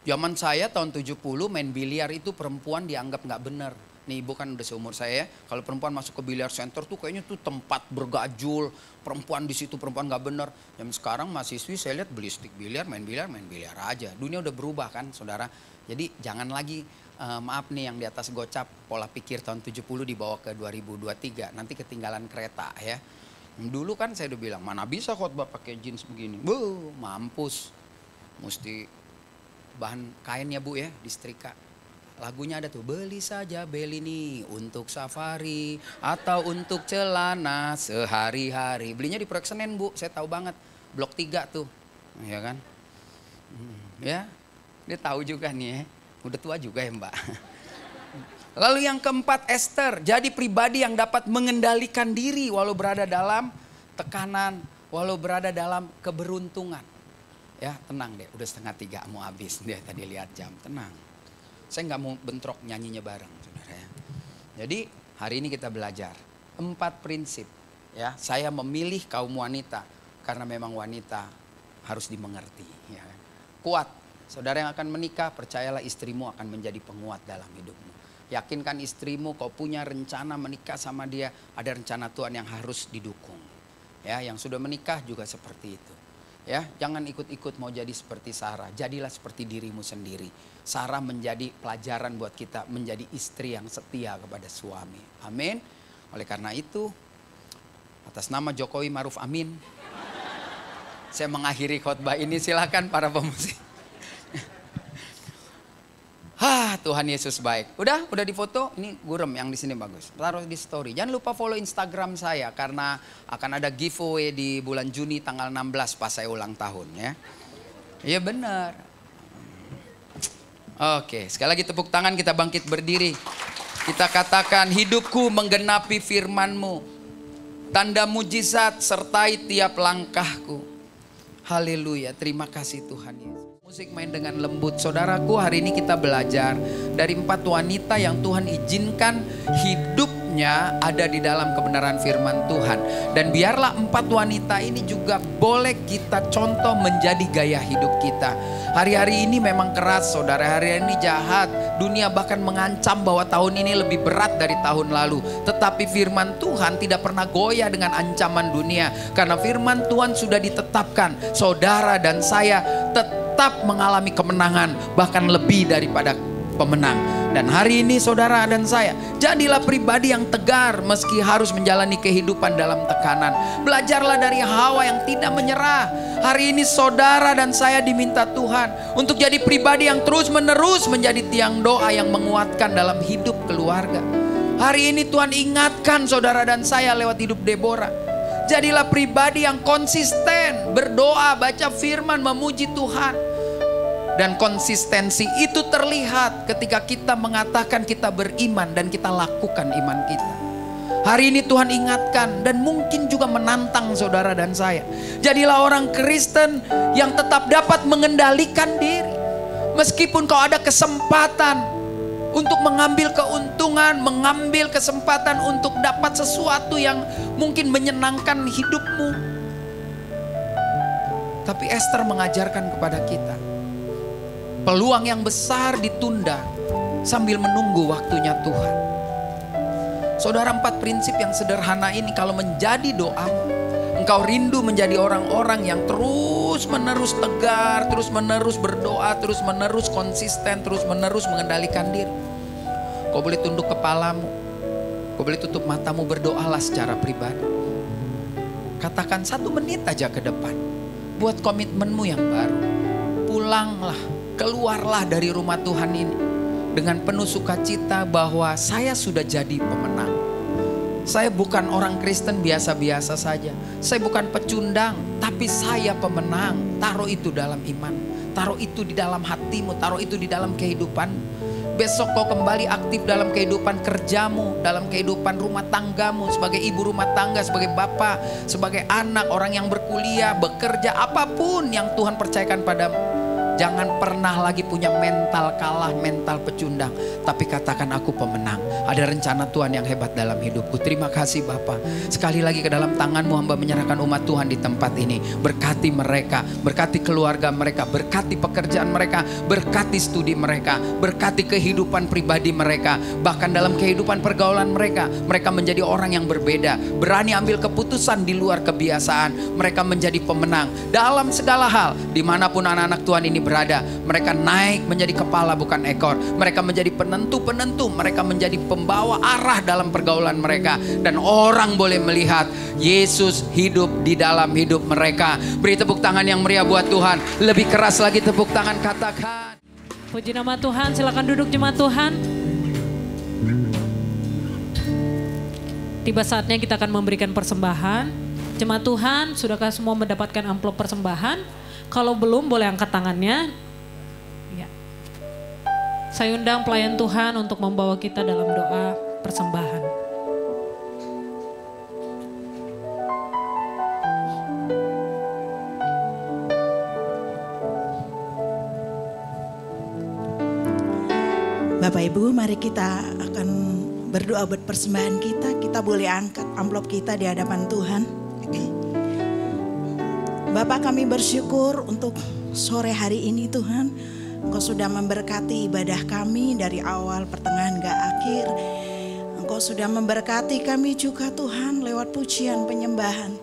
D: Zaman saya tahun 70 main biliar itu perempuan dianggap nggak bener. Nih ibu kan udah seumur saya ya. Kalau perempuan masuk ke biliar center tuh kayaknya tuh tempat bergajul. Perempuan di situ perempuan nggak bener. Yang sekarang mahasiswi saya lihat beli stick biliar, main biliar aja. Dunia udah berubah kan saudara. Jadi jangan lagi maaf nih yang di atas gocap pola pikir tahun 70 dibawa ke 2023. Nanti ketinggalan kereta ya. Dulu kan saya udah bilang mana bisa khotbah pakai jeans begini. Mampus. Mesti bahan kain ya bu ya, disetrika. Lagunya ada tuh, beli saja Bellini untuk safari atau untuk celana sehari-hari. Belinya di Proyek Senen Bu, saya tahu banget. Blok 3 tuh, ya kan? Ya, dia tahu juga nih ya. Udah tua juga ya Mbak. Lalu yang keempat, Esther. Jadi pribadi yang dapat mengendalikan diri walau berada dalam tekanan, walau berada dalam keberuntungan. Ya tenang deh, udah 2:30 mau habis. Dia tadi lihat jam, tenang. Saya nggak mau bentrok nyanyinya bareng, saudara ya. Jadi hari ini kita belajar 4 prinsip. Ya, saya memilih kaum wanita karena memang wanita harus dimengerti. Ya. Kuat, saudara yang akan menikah, percayalah istrimu akan menjadi penguat dalam hidupmu. Yakinkan istrimu, kau punya rencana menikah sama dia, ada rencana Tuhan yang harus didukung. Ya, yang sudah menikah juga seperti itu. Ya, jangan ikut-ikut mau jadi seperti Sarah. Jadilah seperti dirimu sendiri. Sarah menjadi pelajaran buat kita menjadi istri yang setia kepada suami. Amin. Oleh karena itu, atas nama Jokowi Maruf Amin, saya mengakhiri khotbah ini. Silakan para pemusik. Tuhan Yesus baik. Udah difoto. Ini gurem yang di sini bagus. Taruh di story. Jangan lupa follow Instagram saya karena akan ada giveaway di bulan Juni tanggal 16 pas saya ulang tahun ya. Iya benar. Oke, sekali lagi tepuk tangan, kita bangkit berdiri. Kita katakan, hidupku menggenapi firman-Mu. Tanda mujizat sertai tiap langkahku. Haleluya, terima kasih Tuhan Yesus. Musik main dengan lembut. Saudaraku, hari ini kita belajar dari 4 wanita yang Tuhan izinkan hidupnya ada di dalam kebenaran firman Tuhan. Dan biarlah 4 wanita ini juga boleh kita contoh menjadi gaya hidup kita. Hari-hari ini memang keras saudara, hari-hari ini jahat. Dunia bahkan mengancam bahwa tahun ini lebih berat dari tahun lalu. Tetapi firman Tuhan tidak pernah goyah dengan ancaman dunia. Karena firman Tuhan sudah ditetapkan, saudara dan saya tetap mengalami kemenangan, bahkan lebih daripada pemenang. Dan hari ini saudara dan saya, jadilah pribadi yang tegar meski harus menjalani kehidupan dalam tekanan. Belajarlah dari Hawa yang tidak menyerah. Hari ini saudara dan saya diminta Tuhan untuk jadi pribadi yang terus-menerus menjadi tiang doa yang menguatkan dalam hidup keluarga. Hari ini Tuhan ingatkan saudara dan saya lewat hidup Deborah. Jadilah pribadi yang konsisten, berdoa, baca firman, memuji Tuhan. Dan konsistensi itu terlihat ketika kita mengatakan kita beriman dan kita lakukan iman kita. Hari ini Tuhan ingatkan dan mungkin juga menantang saudara dan saya. Jadilah orang Kristen yang tetap dapat mengendalikan diri. Meskipun kau ada kesempatan untuk mengambil keuntungan, mengambil kesempatan untuk dapat sesuatu yang mungkin menyenangkan hidupmu. Tapi Esther mengajarkan kepada kita, peluang yang besar ditunda sambil menunggu waktunya Tuhan. Saudara, 4 prinsip yang sederhana ini kalau menjadi doamu, engkau rindu menjadi orang-orang yang terus-menerus tegar, terus-menerus berdoa, terus-menerus konsisten, terus-menerus mengendalikan diri. Kau boleh tunduk kepalamu, kau boleh tutup matamu, berdoalah secara pribadi. Katakan 1 menit aja ke depan, buat komitmenmu yang baru. Pulanglah, keluarlah dari rumah Tuhan ini dengan penuh sukacita bahwa saya sudah jadi pemenang. Saya bukan orang Kristen biasa-biasa saja. Saya bukan pecundang, tapi saya pemenang. Taruh itu dalam iman, taruh itu di dalam hatimu, taruh itu di dalam kehidupan. Besok kau kembali aktif dalam kehidupan kerjamu, dalam kehidupan rumah tanggamu, sebagai ibu rumah tangga, sebagai bapak, sebagai anak, orang yang berkuliah, bekerja, apapun yang Tuhan percayakan padamu. Jangan pernah lagi punya mental kalah, mental pecundang. Tapi katakan, aku pemenang. Ada rencana Tuhan yang hebat dalam hidupku. Terima kasih Bapa. Sekali lagi ke dalam tangan-Mu hamba menyerahkan umat Tuhan di tempat ini. Berkati mereka, berkati keluarga mereka, berkati pekerjaan mereka, berkati studi mereka, berkati kehidupan pribadi mereka. Bahkan dalam kehidupan pergaulan mereka, mereka menjadi orang yang berbeda. Berani ambil keputusan di luar kebiasaan. Mereka menjadi pemenang dalam segala hal. Dimanapun anak-anak Tuhan ini berada, mereka naik menjadi kepala bukan ekor. Mereka menjadi penentu-penentu, mereka menjadi pembawa arah dalam pergaulan mereka. Dan orang boleh melihat Yesus hidup di dalam hidup mereka. Beri tepuk tangan yang meriah buat Tuhan. Lebih keras lagi tepuk tangan, katakan.
B: Puji nama Tuhan, silakan duduk jemaat Tuhan. Tiba saatnya kita akan memberikan persembahan. Jemaat Tuhan, sudahkah semua mendapatkan amplop persembahan? Kalau belum, boleh angkat tangannya. Ya. Saya undang pelayan Tuhan untuk membawa kita dalam doa persembahan.
E: Bapak Ibu, mari kita akan berdoa buat persembahan kita. Kita boleh angkat amplop kita di hadapan Tuhan. Bapak, kami bersyukur untuk sore hari ini Tuhan. Engkau sudah memberkati ibadah kami dari awal, pertengahan, hingga akhir. Engkau sudah memberkati kami juga Tuhan lewat pujian penyembahan.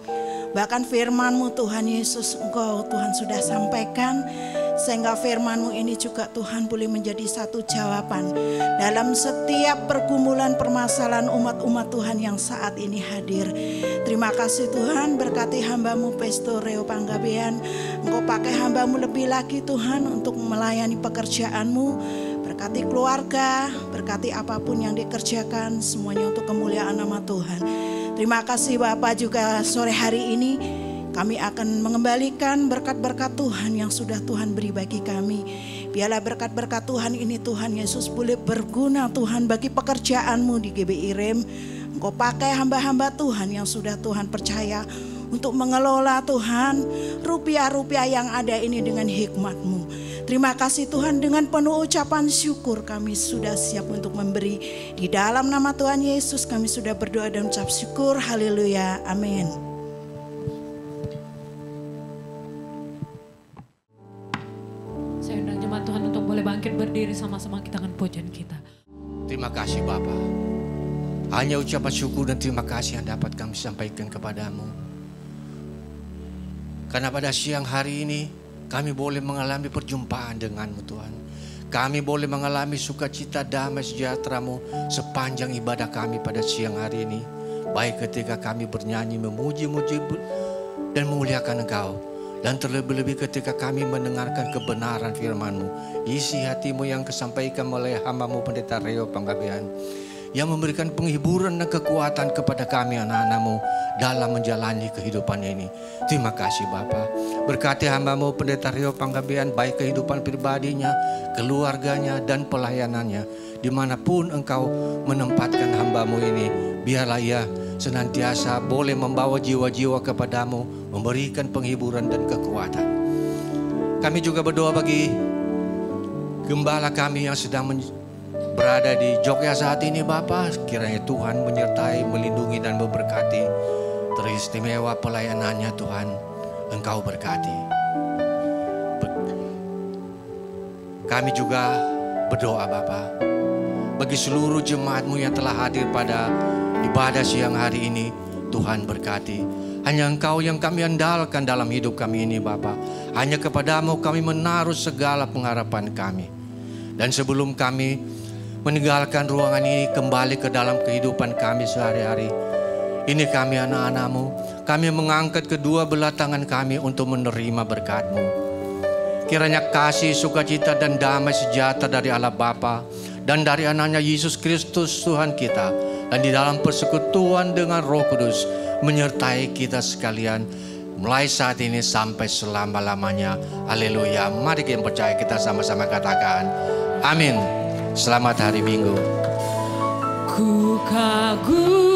E: Bahkan firman-Mu Tuhan Yesus, Engkau Tuhan sudah sampaikan. Sehingga firman-Mu ini juga Tuhan boleh menjadi satu jawaban dalam setiap pergumulan permasalahan umat-umat Tuhan yang saat ini hadir. Terima kasih Tuhan, berkati hamba-Mu Pastor Reo Panggabean. Engkau pakai hamba-Mu lebih lagi Tuhan untuk melayani pekerjaan-Mu. Berkati keluarga, berkati apapun yang dikerjakan, semuanya untuk kemuliaan nama Tuhan. Terima kasih Bapak, juga sore hari ini kami akan mengembalikan berkat-berkat Tuhan yang sudah Tuhan beri bagi kami. Biarlah berkat-berkat Tuhan ini Tuhan Yesus boleh berguna Tuhan bagi pekerjaan-Mu di GBI Rem. Engkau pakai hamba-hamba Tuhan yang sudah Tuhan percaya untuk mengelola Tuhan rupiah-rupiah yang ada ini dengan hikmat-Mu. Terima kasih Tuhan, dengan penuh ucapan syukur kami sudah siap untuk memberi. Di dalam nama Tuhan Yesus kami sudah berdoa dan ucap syukur. Haleluya, amin.
B: Tuhan untuk boleh bangkit berdiri sama-sama kita akan pujian kita.
F: Terima kasih Bapa. Hanya ucapan syukur dan terima kasih yang dapat kami sampaikan kepadamu. Karena pada siang hari ini kami boleh mengalami perjumpaan denganmu Tuhan. Kami boleh mengalami sukacita damai sejahtera-Mu sepanjang ibadah kami pada siang hari ini. Baik ketika kami bernyanyi, memuji-muji dan memuliakan Engkau. Dan terlebih-lebih ketika kami mendengarkan kebenaran firman-Mu, isi hati-Mu yang kesampaikan oleh hamba-Mu Pendeta Reo Panggabean, yang memberikan penghiburan dan kekuatan kepada kami anak-anak-Mu dalam menjalani kehidupan ini. Terima kasih Bapa. Berkati hamba-Mu Pendeta Reo Panggabean, baik kehidupan pribadinya, keluarganya, dan pelayanannya. Dimanapun Engkau menempatkan hamba-Mu ini, biarlah ia senantiasa boleh membawa jiwa-jiwa kepadamu, memberikan penghiburan dan kekuatan. Kami juga berdoa bagi gembala kami yang sedang berada di Jogja saat ini Bapa. Kiranya Tuhan menyertai, melindungi dan memberkati. Teristimewa pelayanannya Tuhan, Engkau berkati. Kami juga berdoa Bapa bagi seluruh jemaat-Mu yang telah hadir pada ibadah siang hari ini. Tuhan berkati. Hanya Engkau yang kami andalkan dalam hidup kami ini Bapa. Hanya kepadamu kami menaruh segala pengharapan kami. Dan sebelum kami meninggalkan ruangan ini kembali ke dalam kehidupan kami sehari-hari, ini kami anak-anak-Mu, kami mengangkat kedua belah tangan kami untuk menerima berkat-Mu. Kiranya kasih, sukacita dan damai sejahtera dari Allah Bapa dan dari anaknya Yesus Kristus Tuhan kita, dan di dalam persekutuan dengan Roh Kudus menyertai kita sekalian mulai saat ini sampai selama-lamanya. Haleluya. Mari kita percaya, kita sama-sama katakan amin. Selamat hari Minggu.
B: Ku kagum